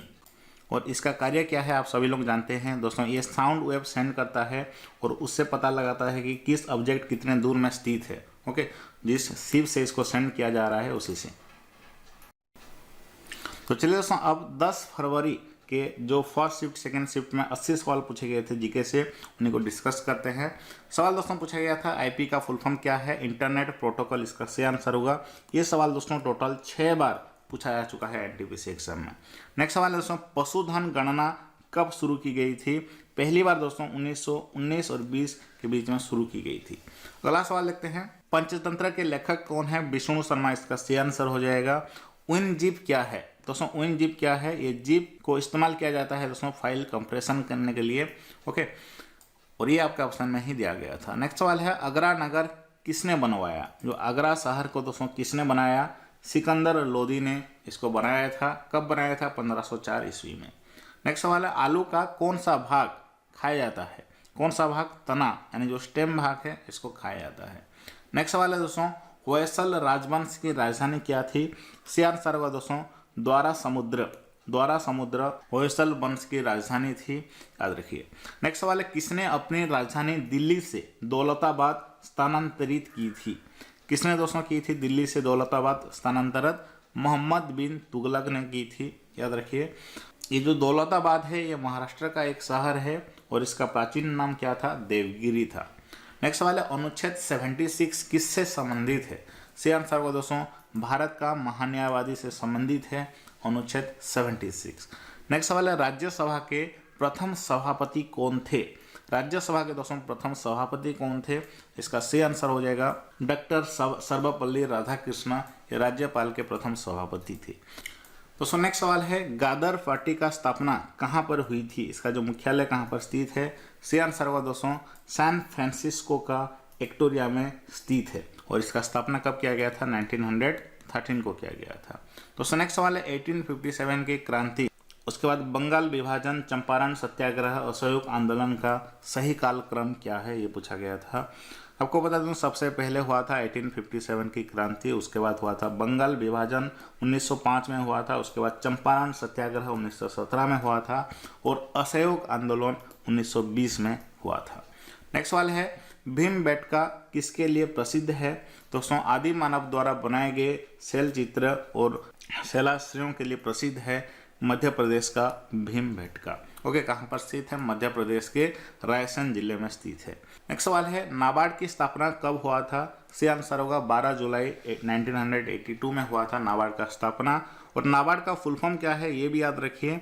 और इसका कार्य क्या है आप सभी लोग जानते हैं दोस्तों, ये साउंड वेव सेंड करता है और उससे पता लगाता है कि किस ऑब्जेक्ट कितने दूर में स्थित है। ओके, जिस शिप से इसको सेंड किया जा रहा है उसी से। तो चलिए दोस्तों, अब 10 फरवरी के जो फर्स्ट शिफ्ट सेकंड शिफ्ट में 80 सवाल पूछे गए थे जीके से, उन्हीं को डिस्कस करते हैं। सवाल दोस्तों पूछा गया था आईपी का फुल फॉर्म क्या है? इंटरनेट प्रोटोकॉल, इसका सही आंसर होगा। ये सवाल दोस्तों टोटल 6 बार पूछा जा चुका है एनटीपीसी एग्जाम में। नेक्स्ट सवाल है दोस्तों, पशुधन गणना कब शुरू की गई थी? पहली बार दोस्तों 1919 और 20 के बीच में शुरू की गई थी। अगला सवाल देखते हैं, पंचतंत्र के लेखक कौन है? विष्णु शर्मा, इसका सही आंसर हो जाएगा। WinZip क्या है दोस्तों? WinZip क्या है? ये जिप को इस्तेमाल किया जाता है दोस्तों फाइल कंप्रेशन करने के लिए। ओके, और ये आपका ऑप्शन में ही दिया गया था। नेक्स्ट सवाल है, आगरा नगर किसने बनवाया? जो आगरा शहर को दोस्तों किसने बनाया? सिकंदर लोदी ने इसको बनाया था। कब बनाया था? 1504 ईस्वी में। नेक्स्ट सवाल है, आलू का कौन सा भाग खाया जाता है? कौन सा भाग? तना यानी जो स्टेम भाग है इसको खाया जाता है। नेक्स्ट सवाल है दोस्तों, होयसल राजवंश की राजधानी क्या थी? सही आंसर होगा दोस्तों द्वारा समुद्र। द्वारा समुद्र होयसल वंश की राजधानी थी, याद रखिए। नेक्स्ट सवाल है, किसने अपनी राजधानी दिल्ली से दौलताबाद स्थानांतरित की थी? किसने दोस्तों की थी दिल्ली से दौलताबाद स्थानांतरित? मोहम्मद बिन तुगलक ने की थी, याद रखिए। ये जो दौलताबाद है ये महाराष्ट्र का एक शहर है और इसका प्राचीन नाम क्या था? देवगिरी था। नेक्स्ट सवाल है, अनुच्छेद 76 किससे संबंधित है? सही आंसर होगा दोस्तों भारत का महान्यायवादी से संबंधित है अनुच्छेद 76। नेक्स्ट सवाल है, राज्यसभा के प्रथम सभापति कौन थे? राज्यसभा के दोस्तों प्रथम सभापति कौन थे? इसका सही आंसर हो जाएगा डॉक्टर सर्वपल्ली राधाकृष्ण, ये राज्यपाल के प्रथम सभापति थे। दोस्तों नेक्स्ट सवाल है, गादर पार्टी का स्थापना कहाँ पर हुई थी? इसका जो मुख्यालय कहाँ पर स्थित है? सही आंसर होगा दोस्तों सैन फ्रांसिस्को का एक्टोरिया में स्थित है। और इसका स्थापना कब किया गया था? 1913 को किया गया था। दोस्तों नेक्स्ट सवाल है, 1857 की क्रांति, उसके बाद बंगाल विभाजन, चंपारण सत्याग्रह, असहयोग आंदोलन का सही कालक्रम क्या है? ये पूछा गया था। आपको बता दूं सबसे पहले हुआ था 1857 की क्रांति, उसके बाद हुआ था बंगाल विभाजन 1905 में हुआ था, उसके बाद चंपारण सत्याग्रह 1917 में हुआ था और असहयोग आंदोलन 1920 में हुआ था। नेक्स्ट सवाल है, भीमबेटका किसके लिए प्रसिद्ध है? दोस्तों आदि मानव द्वारा बनाए गए शैल चित्र और शैलाश्रयों के लिए प्रसिद्ध है मध्य प्रदेश का भीमबेटका। ओके, कहाँ पर स्थित है? मध्य प्रदेश के रायसेन जिले में स्थित है। नेक्स्ट सवाल है, नाबार्ड की स्थापना कब हुआ था? सही आंसर होगा 12 जुलाई 1982 में हुआ था नाबार्ड का स्थापना। और नाबार्ड का फुल फॉर्म क्या है ये भी याद रखिए,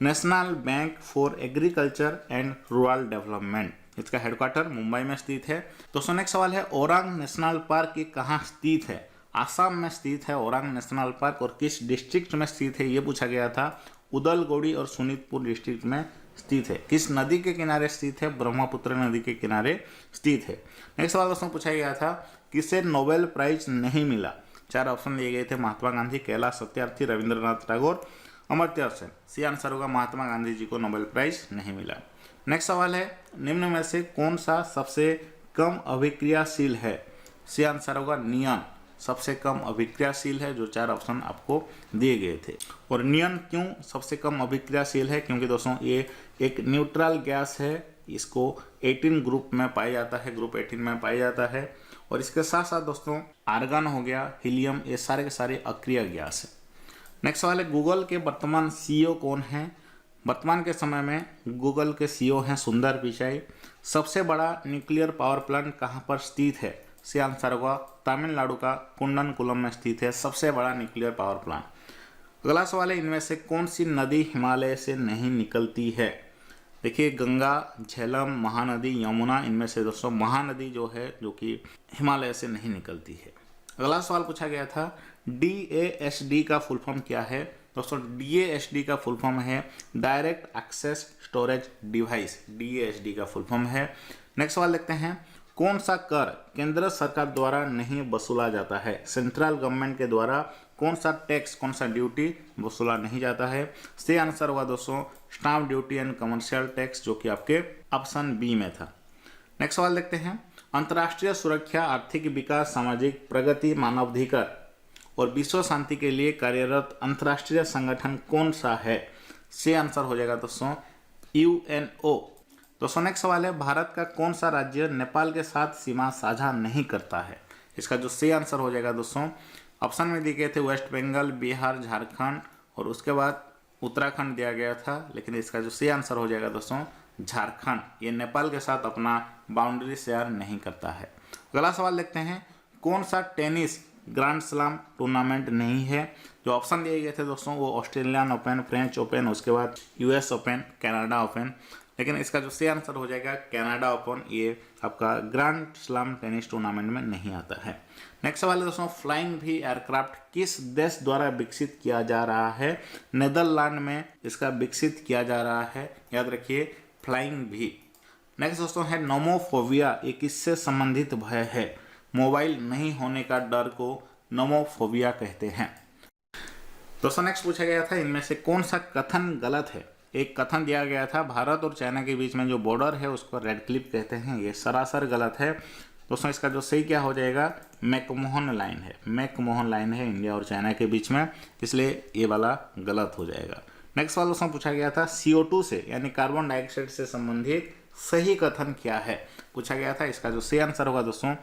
national bank for agriculture and rural development. इसका हेडक्वार्टर मुंबई में स्थित है। दोस्तों नेक्स्ट सवाल है, ओरांग नेशनल पार्क ये कहाँ स्थित है? आसाम में स्थित है ओरांग नेशनल पार्क, और किस डिस्ट्रिक्ट में स्थित है ये पूछा गया था। उदलगोड़ी और सोनितपुर डिस्ट्रिक्ट में स्थित है। किस नदी के किनारे स्थित है? ब्रह्मपुत्र नदी के किनारे स्थित है। नेक्स्ट सवाल दोस्तों पूछा गया था, किसे नोबेल प्राइज नहीं मिला? 4 ऑप्शन दिए गए थे, महात्मा गांधी, कैलाश सत्यार्थी, रविंद्रनाथ टैगोर, अमर्त्य सेन। सी आंसर होगा महात्मा गांधी जी को नोबेल प्राइज नहीं मिला। नेक्स्ट सवाल है, निम्न में से कौन सा सबसे कम अभिक्रियाशील है? सी आंसर होगा नियन सबसे कम अभिक्रियाशील है, जो 4 ऑप्शन आपको दिए गए थे। और नियन क्यों सबसे कम अभिक्रियाशील है? क्योंकि दोस्तों ये एक न्यूट्रल गैस है, इसको 18 ग्रुप में पाया जाता है, ग्रुप 18 में पाया जाता है। और इसके साथ साथ दोस्तों आर्गन हो गया, हीलियम, ये सारे के सारे अक्रिय गैस है। नेक्स्ट सवाल है, गूगल के वर्तमान सीईओ कौन है? वर्तमान के समय में गूगल के सीईओ हैं सुंदर पिचाई। सबसे बड़ा न्यूक्लियर पावर प्लांट कहाँ पर स्थित है? सी आंसर होगा तमिलनाडु का कुंडनकुलम में स्थित है सबसे बड़ा न्यूक्लियर पावर प्लांट। अगला सवाल है, इनमें से कौन सी नदी हिमालय से नहीं निकलती है? देखिए गंगा, झेलम, महानदी, यमुना, इनमें से दोस्तों महानदी जो है जो कि हिमालय से नहीं निकलती है। अगला सवाल पूछा गया था, DASD का फुल फॉर्म क्या है? दोस्तों DASD का फुल फॉर्म है direct access storage device, DASD का फुल फॉर्म है। नेक्स्ट सवाल देखते हैं, कौन सा कर केंद्र सरकार द्वारा नहीं वसूला जाता है? सेंट्रल गवर्नमेंट के द्वारा कौन सा टैक्स, कौन सा ड्यूटी वसूला नहीं जाता है? सही आंसर होगा दोस्तों stamp duty and commercial tax, जो कि आपके ऑप्शन बी में था। नेक्स्ट सवाल देखते हैं, अंतर्राष्ट्रीय सुरक्षा, आर्थिक विकास, सामाजिक प्रगति, मानवाधिकार और विश्व शांति के लिए कार्यरत अंतर्राष्ट्रीय संगठन कौन सा है? सही आंसर हो जाएगा दोस्तों UNO। दोस्तों नेक्स्ट सवाल है, भारत का कौन सा राज्य नेपाल के साथ सीमा साझा नहीं करता है? इसका जो सही आंसर हो जाएगा दोस्तों, ऑप्शन में दिए गए थे वेस्ट बंगाल, बिहार, झारखंड और उसके बाद उत्तराखंड दिया गया था, लेकिन इसका जो सही आंसर हो जाएगा दोस्तों झारखंड, ये नेपाल के साथ अपना बाउंड्री शेयर नहीं करता है। अगला सवाल देखते हैं, कौन सा टेनिस ग्रैंड स्लैम टूर्नामेंट नहीं है? जो ऑप्शन दिए गए थे दोस्तों वो ऑस्ट्रेलियन ओपन, फ्रेंच ओपन, उसके बाद US ओपन, कनाडा ओपन, लेकिन इसका जो सही आंसर हो जाएगा कनाडा ओपन, ये आपका ग्रैंड स्लैम टेनिस टूर्नामेंट में नहीं आता है। नेक्स्ट सवाल है दोस्तों, फ्लाइंग भी एयरक्राफ्ट किस देश द्वारा विकसित किया जा रहा है? नेदरलैंड में इसका विकसित किया जा रहा है, याद रखिए फ्लाइंग भी। नेक्स्ट दोस्तों है नोमोफोबिया, ये किससे संबंधित भय है? मोबाइल नहीं होने का डर को नोमोफोबिया कहते हैं। दोस्तों नेक्स्ट पूछा गया था, इनमें से कौन सा कथन गलत है? एक कथन दिया गया था, भारत और चाइना के बीच में जो बॉर्डर है उसको रेड क्लिफ कहते हैं, ये सरासर गलत है। दोस्तों इसका जो सही क्या हो जाएगा, मैकमोहन लाइन है, मैकमोहन लाइन है इंडिया और चाइना के बीच में, इसलिए ये वाला गलत हो जाएगा। नेक्स्ट सवाल दोस्तों पूछा गया था, CO2 से यानी कार्बन डाइऑक्साइड से संबंधित सही कथन क्या है? पूछा गया था, इसका जो सही आंसर होगा दोस्तों,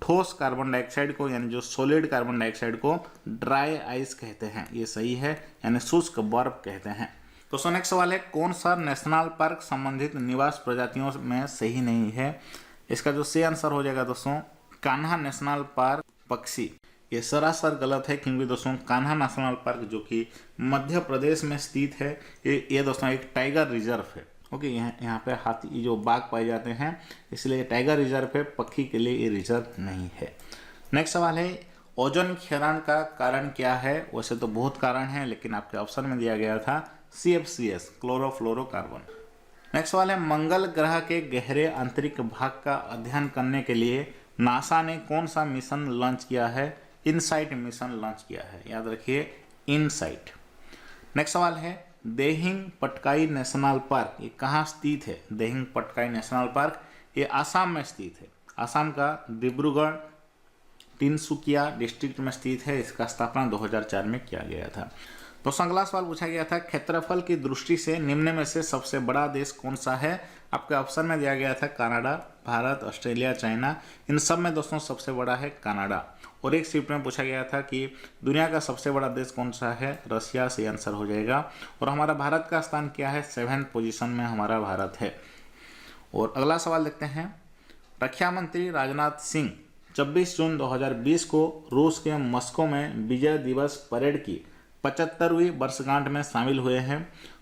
ठोस कार्बन डाइऑक्साइड को यानी जो सॉलिड कार्बन डाइऑक्साइड को ड्राई आइस कहते हैं, ये सही है, यानी शुष्क बर्फ कहते हैं। दोस्तों नेक्स्ट सवाल है, कौन सा नेशनल पार्क संबंधित निवास प्रजातियों में सही नहीं है? इसका जो सही आंसर हो जाएगा दोस्तों कान्हा नेशनल पार्क पक्षी, ये सरासर गलत है, क्योंकि दोस्तों कान्हा नेशनल पार्क जो कि मध्य प्रदेश में स्थित है, ये दोस्तों एक टाइगर रिजर्व है। ओके, यहाँ पे हाथी जो बाघ पाए जाते हैं, इसलिए टाइगर रिजर्व है, पक्षी के लिए ये रिजर्व नहीं है। नेक्स्ट सवाल है, ओजोन क्षरण का कारण क्या है? वैसे तो बहुत कारण है, लेकिन आपके ऑप्शन में दिया गया था CFCS, क्लोरोफ्लोरोकार्बन। नेक्स्ट सवाल है, मंगल ग्रह के गहरे आंतरिक भाग का अध्ययन करने के लिए नासा ने कौन सा मिशन लॉन्च किया है? इनसाइट मिशन लॉन्च किया है, याद रखिए इनसाइट। नेक्स्ट सवाल है, देहिंग पटकाई नेशनल पार्क ये कहाँ स्थित है? देहिंग पटकाई नेशनल पार्क ये आसाम में स्थित है, आसाम का डिब्रूगढ़ तिनसुकिया डिस्ट्रिक्ट में स्थित है। इसका स्थापना 2004 में किया गया था। तो अगला सवाल पूछा गया था, क्षेत्रफल की दृष्टि से निम्न में से सबसे बड़ा देश कौन सा है? आपके ऑप्शन में दिया गया था कनाडा, भारत, ऑस्ट्रेलिया, चाइना, इन सब में दोस्तों सबसे बड़ा है कनाडा। और एक शिफ्ट में पूछा गया था कि दुनिया का सबसे बड़ा देश कौन सा है? रशिया, से आंसर हो जाएगा। और हमारा भारत का स्थान क्या है? 7th पोजीशन में हमारा भारत है। और अगला सवाल देखते हैं, रक्षा मंत्री राजनाथ सिंह 26 जून 2020 को रूस के मॉस्को में विजय दिवस परेड की 75वीं वर्षगांठ में शामिल हुए हैं।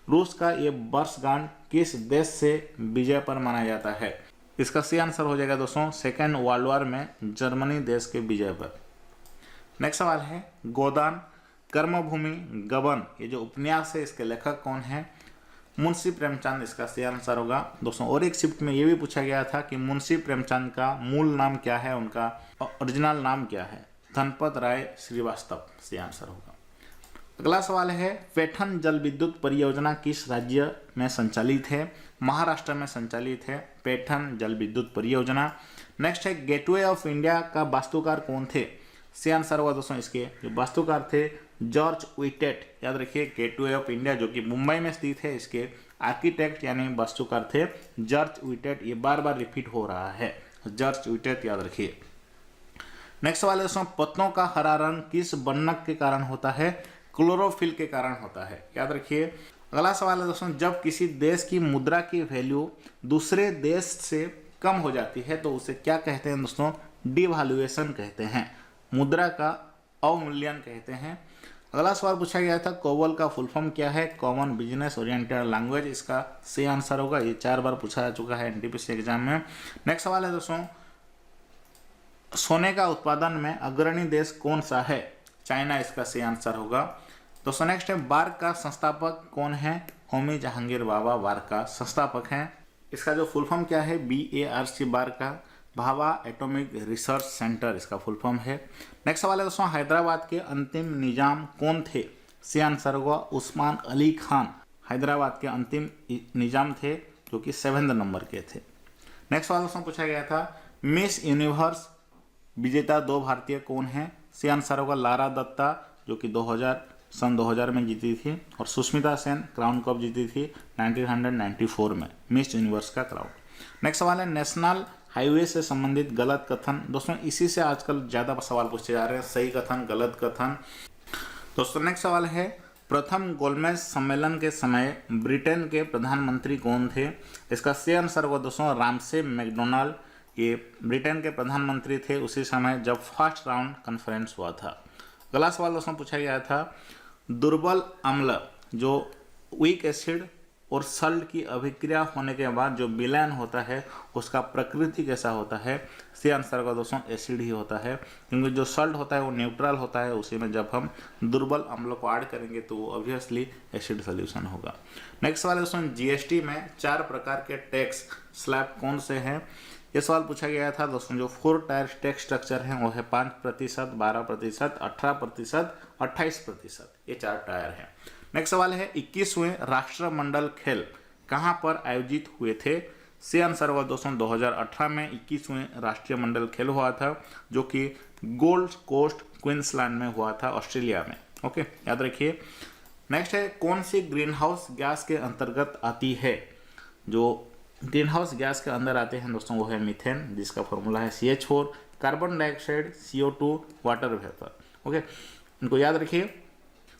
रूस का ये वर्षगांठ किस देश से विजय पर मनाया जाता है? इसका सही आंसर हो जाएगा दोस्तों सेकेंड वर्ल्ड वॉर में जर्मनी देश के विजय पर। नेक्स्ट सवाल है, गोदान, कर्मभूमि, गबन, ये जो उपन्यास है इसके लेखक कौन है? मुंशी प्रेमचंद इसका सही आंसर होगा दोस्तों। और एक शिफ्ट में ये भी पूछा गया था कि मुंशी प्रेमचंद का मूल नाम क्या है, उनका ओरिजिनल नाम क्या है? धनपत राय श्रीवास्तव से आंसर होगा। अगला सवाल है, पैठन जल विद्युत परियोजना किस राज्य में संचालित है? महाराष्ट्र में संचालित है पैठन जल विद्युत परियोजना। नेक्स्ट है, गेटवे ऑफ इंडिया का वास्तुकार कौन थे? से आंसर होगा दोस्तों इसके जो वास्तुकार थे जॉर्ज व्हिटेट। याद रखिए, गेटवे ऑफ इंडिया जो कि मुंबई में स्थित है, इसके आर्किटेक्ट यानी वास्तुकार थे जॉर्ज व्हिटेट। ये बार बार रिपीट हो रहा है, जॉर्ज व्हिटेट याद रखिए। नेक्स्ट सवाल है दोस्तों, पत्तों का हरा रंग किस वर्णक के कारण होता है? क्लोरोफिल के कारण होता है, याद रखिए। अगला सवाल है दोस्तों, जब किसी देश की मुद्रा की वैल्यू दूसरे देश से कम हो जाती है तो उसे क्या कहते हैं दोस्तों? डिवैल्यूएशन कहते हैं, मुद्रा का अवमूल्यन कहते हैं। अगला सवाल पूछा गया था, कोबोल का फुल फॉर्म क्या है? कॉमन बिजनेस ओरिएंटेड लैंग्वेज, इसका सही आंसर होगा। ये 4 बार पूछा जा चुका है एनटीपीसी एग्जाम में। नेक्स्ट सवाल है दोस्तों, सोने का उत्पादन में अग्रणी देश कौन सा है? चाइना इसका सही आंसर होगा। दोस्तों नेक्स्ट है, बार्क का संस्थापक कौन है? होमी जहांगीर बाबा बार्क का संस्थापक हैं। इसका जो फुल फॉर्म क्या है? BARC बार्क का भाभा एटॉमिक रिसर्च सेंटर इसका फुल फॉर्म है। नेक्स्ट सवाल है दोस्तों, हैदराबाद के अंतिम निजाम कौन थे? सही आंसर होगा उस्मान अली खान। हैदराबाद के अंतिम निजाम थे जो कि 7वें नंबर के थे। नेक्स्ट सवाल दोस्तों पूछा गया था, मिस यूनिवर्स विजेता 2 भारतीय कौन हैं? सही आंसर होगा लारा दत्ता जो कि सन 2000 में जीती थी, और सुष्मिता सेन क्राउन कप जीती थी 1994 में, मिस यूनिवर्स का क्राउन। नेक्स्ट सवाल है, नेशनल हाईवे से संबंधित गलत कथन। दोस्तों इसी से आजकल ज़्यादा सवाल पूछे जा रहे हैं, सही कथन गलत कथन। दोस्तों नेक्स्ट सवाल है, प्रथम गोलमेज सम्मेलन के समय ब्रिटेन के प्रधानमंत्री कौन थे? इसका सही आंसर होगा दोस्तों रामसे मैकडोनाल्ड। ये ब्रिटेन के प्रधानमंत्री थे उसी समय जब फर्स्ट राउंड कॉन्फ्रेंस हुआ था। अगला सवाल दोस्तों पूछा गया था, दुर्बल अम्ल जो वीक एसिड और सल्ट की अभिक्रिया होने के बाद जो विलयन होता है उसका प्रकृति कैसा होता है? सही आंसर का दोस्तों एसिड ही होता है, क्योंकि जो सल्ट होता है वो न्यूट्रल होता है, उसी में जब हम दुर्बल अम्ल को ऐड करेंगे तो वो ऑब्वियसली एसिड सोल्यूशन होगा। नेक्स्ट सवाल दोस्तों, जीएसटी में 4 प्रकार के टैक्स स्लैब कौन से हैं? ये सवाल पूछा गया था दोस्तों। जो 4 टायर टैक्स स्ट्रक्चर हैं वो है 5%, 12%, 18%, 28%, ये 4 टायर हैं। नेक्स्ट सवाल है, 21वें राष्ट्रमंडल खेल कहाँ पर आयोजित हुए थे? से आंसर हुआ दोस्तों 2018 में 21वें राष्ट्रीय मंडल खेल हुआ था जो कि गोल्ड कोस्ट क्वींसलैंड में हुआ था, ऑस्ट्रेलिया में। ओके, याद रखिए। नेक्स्ट है, कौन सी ग्रीन हाउस गैस के अंतर्गत आती है? जो ग्रीन हाउस गैस के अंदर आते हैं दोस्तों वो है मीथेन, जिसका फॉर्मूला है CH4, carbon dioxide, CO2, water vapour. Okay, इनको याद रखिए।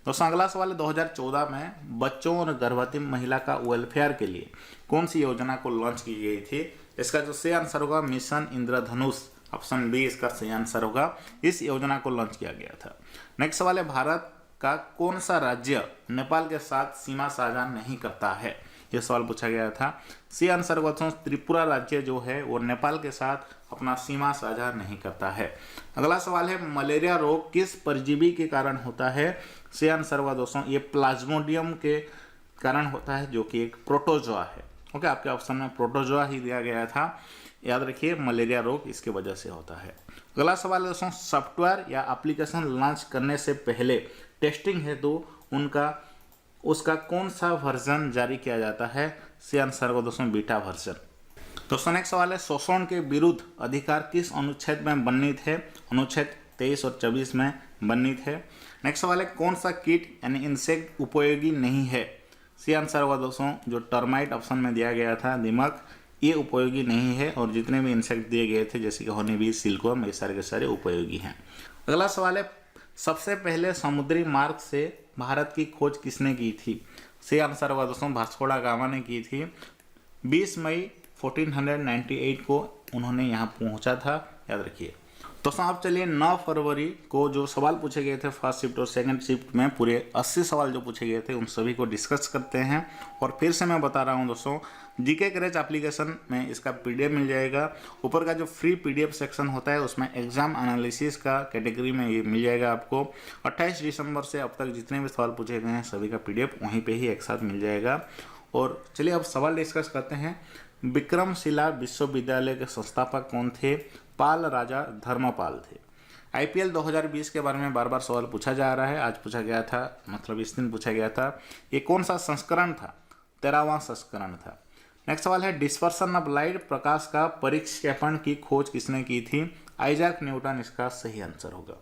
दोस्तों अगला सवाल है, 2014 में बच्चों और गर्भवती महिला का वेलफेयर के लिए कौन सी योजना को लॉन्च की गई थी? इसका जो सही आंसर होगा मिशन इंद्रधनुष, ऑप्शन बी इसका सही आंसर होगा। इस योजना को लॉन्च किया गया था। नेक्स्ट सवाल है, भारत का कौन सा राज्य नेपाल के साथ सीमा साझा नहीं करता है? यह सवाल पूछा गया था। सी आंसर होगा दोस्तों त्रिपुरा राज्य जो है वो नेपाल के साथ अपना सीमा साझा नहीं करता है। अगला सवाल है, मलेरिया रोग किस परजीवी के कारण होता है? सी आंसर होगा दोस्तों ये प्लाज्मोडियम के कारण होता है जो कि एक प्रोटोजोआ है। ओके, आपके ऑप्शन में प्रोटोजोआ ही दिया गया था, याद रखिए मलेरिया रोग इसके वजह से होता है। अगला सवाल है दोस्तों, सॉफ्टवेयर या एप्लीकेशन लॉन्च करने से पहले टेस्टिंग हेतु उसका कौन सा वर्जन जारी किया जाता है? सी आंसर को दोस्तों बीटा वर्जन। दोस्तों नेक्स्ट सवाल है, शोषण के विरुद्ध अधिकार किस अनुच्छेद में वर्णित है? अनुच्छेद 23 और 24 में वर्णित है। नेक्स्ट सवाल है, कौन सा कीट यानी इंसेक्ट उपयोगी नहीं है? सी आंसर होगा दोस्तों जो टर्माइट ऑप्शन में दिया गया था, दीमक, ये उपयोगी नहीं है, और जितने भी इंसेक्ट दिए गए थे जैसे कि हनी बी, सिल्कवर्म, ये सारे के सारे उपयोगी हैं। अगला सवाल है, सबसे पहले समुद्री मार्ग से भारत की खोज किसने की थी? सही आंसर होगा दोस्तों वास्को दा गामा ने की थी। 20 मई 1498 को उन्होंने यहाँ पहुँचा था, याद रखिए। दोस्तों आप चलिए 9 फरवरी को जो सवाल पूछे गए थे फर्स्ट शिफ्ट और सेकंड शिफ्ट में, पूरे 80 सवाल जो पूछे गए थे उन सभी को डिस्कस करते हैं। और फिर से मैं बता रहा हूं दोस्तों, जीके क्रैच एप्लीकेशन में इसका PDF मिल जाएगा। ऊपर का जो फ्री PDF सेक्शन होता है उसमें एग्जाम एनालिसिस का कैटेगरी में ये मिल जाएगा आपको। 28 दिसंबर से अब तक जितने भी सवाल पूछे गए हैं सभी का PDF वहीं पर ही एक साथ मिल जाएगा। और चलिए अब सवाल डिस्कस करते हैं। विक्रमशिला विश्वविद्यालय के संस्थापक कौन थे? पाल राजा धर्मपाल थे। IPL 2020 के बारे में बार बार सवाल पूछा जा रहा है। आज पूछा गया था, मतलब इस दिन पूछा गया था। ये कौन सा संस्करण था? 13वां संस्करण था। नेक्स्ट सवाल है डिस्पर्सन ऑफ लाइट, प्रकाश का परिक्षेपण की खोज किसने की थी? आइजैक न्यूटन इसका सही आंसर होगा।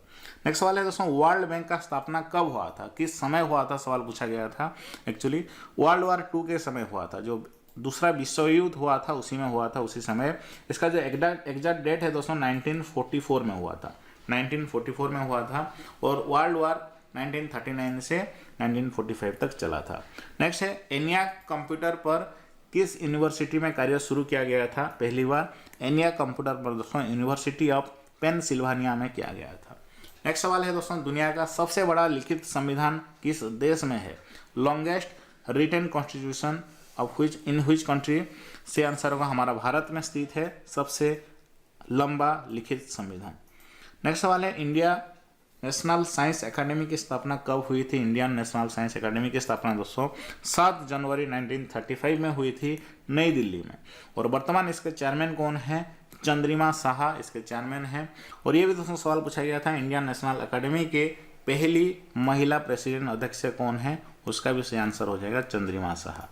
नेक्स्ट सवाल है दोस्तों वर्ल्ड बैंक का स्थापना कब हुआ था? किस समय हुआ था? सवाल पूछा गया था। एक्चुअली वर्ल्ड वॉर 2 के समय हुआ था, जो दूसरा विश्व युद्ध हुआ था उसी में हुआ था, उसी समय। इसका जो एग्जैक्ट डेट है दोस्तों 1944 में हुआ था, 1944 में हुआ था। और वर्ल्ड वॉर 1939 से 1945 तक चला था। नेक्स्ट है ENIAC कंप्यूटर पर किस यूनिवर्सिटी में कार्य शुरू किया गया था? पहली बार ENIAC कंप्यूटर पर दोस्तों यूनिवर्सिटी ऑफ पेनसिल्वानिया में किया गया था। नेक्स्ट सवाल है दोस्तों दुनिया का सबसे बड़ा लिखित संविधान किस देश में है? Longest written constitution of in which country? से आंसर होगा हमारा भारत में स्थित है सबसे लंबा लिखित संविधान। नेक्स्ट सवाल है इंडिया नेशनल साइंस एकेडमी की स्थापना कब हुई थी? इंडियन नेशनल साइंस एकेडमी की स्थापना दोस्तों 7 जनवरी 1935 में हुई थी, नई दिल्ली में। और वर्तमान इसके चेयरमैन कौन है? चंद्रिमा साहा इसके चेयरमैन हैं। और ये भी दोस्तों सवाल पूछा गया था इंडियन नेशनल एकेडमी के पहली महिला प्रेसिडेंट अध्यक्ष कौन है? उसका भी सही आंसर हो जाएगा चंद्रिमा साहा।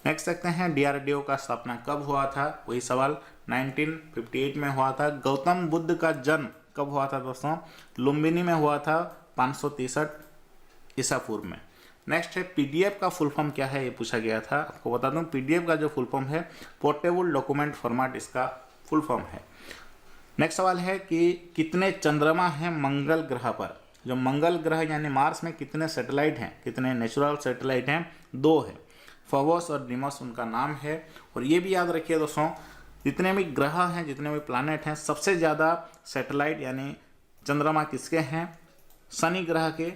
नेक्स्ट देखते हैं DRDO का स्थापना कब हुआ था? वही सवाल 1958 में हुआ था। गौतम बुद्ध का जन्म कब हुआ था दोस्तों? लुम्बिनी में हुआ था 563 ईसा पूर्व में। नेक्स्ट है PDF का फुल फॉर्म क्या है? ये पूछा गया था। आपको बता दूं PDF का जो फुल फॉर्म है पोर्टेबल डॉक्यूमेंट फॉर्मेट इसका फुल फॉर्म है। नेक्स्ट सवाल है कि कितने चंद्रमा हैं मंगल ग्रह पर? जो मंगल ग्रह यानी मार्स में कितने सैटेलाइट हैं, कितने नेचुरल सैटेलाइट हैं? 2 है, फोबोस और डीमोस उनका नाम है। और ये भी याद रखिए दोस्तों जितने भी ग्रह हैं, जितने भी प्लैनेट हैं, सबसे ज़्यादा सैटेलाइट यानी चंद्रमा किसके हैं? शनि ग्रह के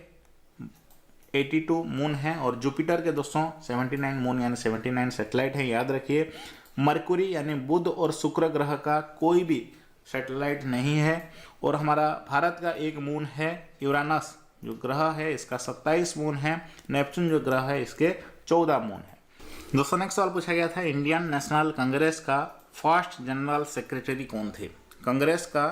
82 मून हैं और जुपिटर के दोस्तों 79 मून यानी 79 सैटेलाइट हैं, याद रखिए। मरकुरी यानी बुध और शुक्र ग्रह का कोई भी सैटेलाइट नहीं है। और हमारा भारत का एक मून है यूरानस जो ग्रह है, इसका 27 मून है। नेपच्यून जो ग्रह है इसके 14 मून है। दोस्तों नेक्स्ट सवाल पूछा गया था इंडियन नेशनल कांग्रेस का फर्स्ट जनरल सेक्रेटरी कौन थे? कांग्रेस का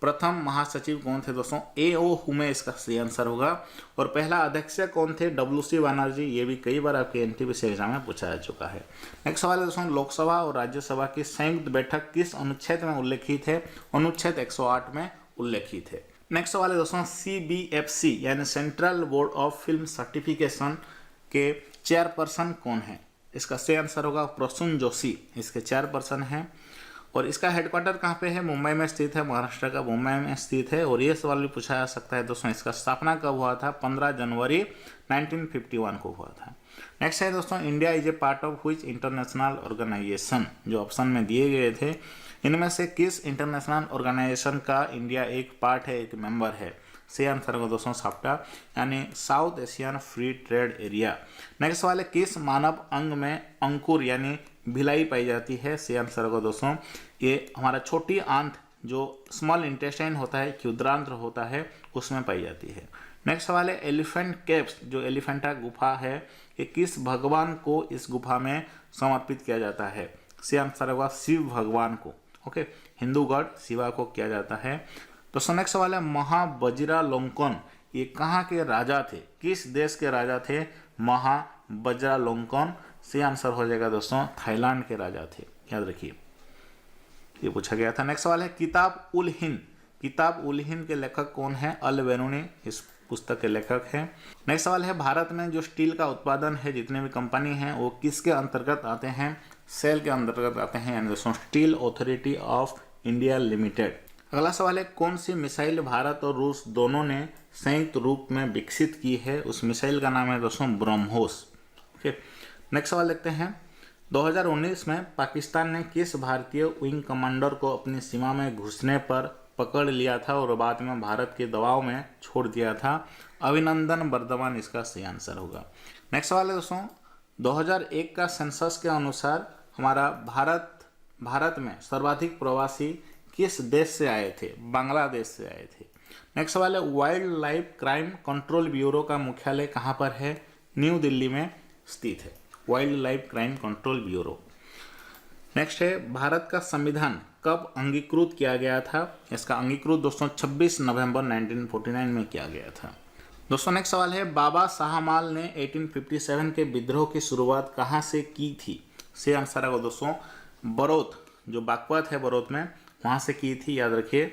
प्रथम महासचिव कौन थे दोस्तों? A.O. हुमे इसका सही आंसर होगा। और पहला अध्यक्ष कौन थे? WC बनर्जी। ये भी कई बार आपके NTPC एग्जाम में पूछा जा चुका है। नेक्स्ट सवाल है दोस्तों लोकसभा और राज्यसभा की संयुक्त बैठक किस अनुच्छेद में उल्लेखित है? अनुच्छेद 108 में उल्लेखित है। नेक्स्ट सवाल है दोस्तों CBFC यानी central board of film certification के चेयरपर्सन कौन है? इसका सही आंसर होगा प्रसून जोशी इसके चेयरपर्सन हैं। और इसका हेडक्वार्टर कहाँ पे है? मुंबई में स्थित है, महाराष्ट्र का मुंबई में स्थित है। और ये सवाल भी पूछा जा सकता है दोस्तों इसका स्थापना कब हुआ था? 15 जनवरी 1951 को हुआ था। नेक्स्ट है दोस्तों India is a part of which international organisation? जो ऑप्शन में दिए गए थे इनमें से किस इंटरनेशनल ऑर्गेनाइजेशन का इंडिया एक पार्ट है, एक मेंबर है? सही आंसर होगा दोस्तों साप्टा यानी south Asian free trade area. Next सवाल है किस मानव अंग में अंकुर यानी भिलाई पाई जाती है? सही आंसर होगा दोस्तों ये हमारा छोटी आंत जो स्मॉल इंटेस्टाइन होता है, क्षुद्रांत्र होता है, उसमें पाई जाती है। नेक्स्ट सवाल है एलिफेंट केव्स जो एलिफेंटा गुफा है ये किस भगवान को इस गुफा में समर्पित किया जाता है? सही आंसर होगा शिव भगवान को। ओके, हिंदू गॉड शिवा को किया जाता है। दोस्तों नेक्स्ट सवाल है महावज्रालोकन ये कहाँ के राजा थे? किस देश के राजा थे महावज्रालोकन? सही आंसर हो जाएगा दोस्तों थाईलैंड के राजा थे, याद रखिए, ये पूछा गया था। नेक्स्ट सवाल है किताब उल हिंद, किताब उल हिंद के लेखक कौन है? अल बेरूनी इस पुस्तक के लेखक हैं। नेक्स्ट सवाल है भारत में जो स्टील का उत्पादन है जितने भी कंपनी हैं वो किसके अंतर्गत आते हैं? सेल के अंतर्गत आते हैं, यानी दोस्तों steel authority of India limited. अगला सवाल है कौन सी मिसाइल भारत और रूस दोनों ने संयुक्त रूप में विकसित की है? उस मिसाइल का नाम है दोस्तों ब्रह्मोस। ओके, नेक्स्ट सवाल देखते हैं 2019 में पाकिस्तान ने किस भारतीय विंग कमांडर को अपनी सीमा में घुसने पर पकड़ लिया था और बाद में भारत के दबाव में छोड़ दिया था? अभिनंदन वर्धमान इसका सही आंसर होगा। नेक्स्ट सवाल है दोस्तों 2001 का सेंसस के अनुसार हमारा भारत में सर्वाधिक प्रवासी किस देश से आए थे? बांग्लादेश से आए थे। नेक्स्ट सवाल है wild life crime control bureau का मुख्यालय कहाँ पर है? न्यू दिल्ली में स्थित है wild life crime control bureau. Next है भारत का संविधान कब अंगीकृत किया गया था। इसका अंगीकृत दोस्तों 26 नवंबर 1949 में किया गया था। दोस्तों नेक्स्ट सवाल है बाबा शाहमाल ने 1857 के विद्रोह की शुरुआत कहाँ से की थी। से आंसर होगा दोस्तों बरोत, जो बागपत है बरोत में, वहाँ से की थी, याद रखिए।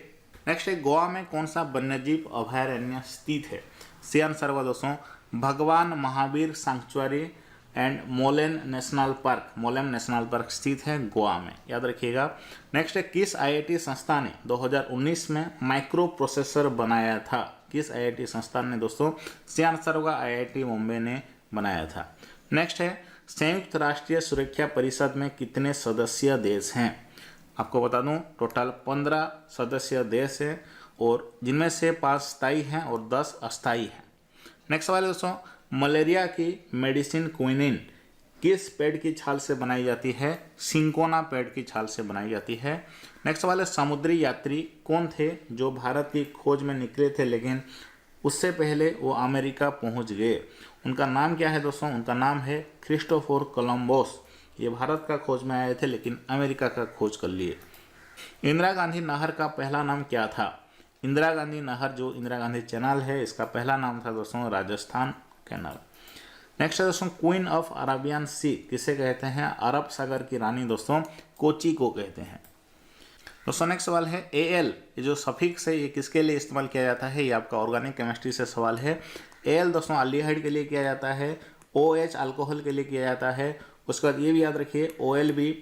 नेक्स्ट है गोवा में कौन सा वन्यजीव अभयारण्य स्थित है। से आंसर होगा दोस्तों भगवान Mahavir sanctuary and Mollem national park स्थित है गोवा में, याद रखिएगा। नेक्स्ट है किस आईआईटी संस्था ने 2019 में माइक्रो प्रोसेसर बनाया था। किस आईआईटी संस्थान ने दोस्तों। से आंसर होगा आईआईटी मुंबई ने बनाया था। नेक्स्ट है संयुक्त राष्ट्रीय सुरक्षा परिषद में कितने सदस्य देश हैं। आपको बता दूं टोटल 15 सदस्य देश हैं और जिनमें से 5 स्थायी हैं और 10 अस्थायी हैं। नेक्स्ट सवाल है दोस्तों मलेरिया की मेडिसिन क्विनिन किस पेड़ की छाल से बनाई जाती है। सिंकोना पेड़ की छाल से बनाई जाती है। नेक्स्ट सवाल है समुद्री यात्री कौन थे जो भारत की खोज में निकले थे लेकिन उससे पहले वो अमेरिका पहुंच गए। उनका नाम क्या है दोस्तों। उनका नाम है क्रिस्टोफर कोलंबस। ये भारत का खोज में आए थे लेकिन अमेरिका का खोज कर लिए। इंदिरा गांधी नहर का पहला नाम क्या था। इंदिरा गांधी नहर जो इंदिरा गांधी चैनल है इसका पहला नाम था दोस्तों राजस्थान कैनाल। नेक्स्ट है दोस्तों क्वीन ऑफ अरेबियन सी किसे कहते हैं। अरब सागर की रानी दोस्तों कोची को कहते हैं। दोस्तों नेक्स्ट सवाल है एल, ये जो सफिक्स है ये किसके लिए इस्तेमाल किया जाता है। ये आपका ऑर्गेनिक केमिस्ट्री से सवाल है। एल दोस्तों एल्डिहाइड के लिए किया जाता है। OH अल्कोहल के लिए किया जाता है। उसके बाद ये भी याद रखिए OL भी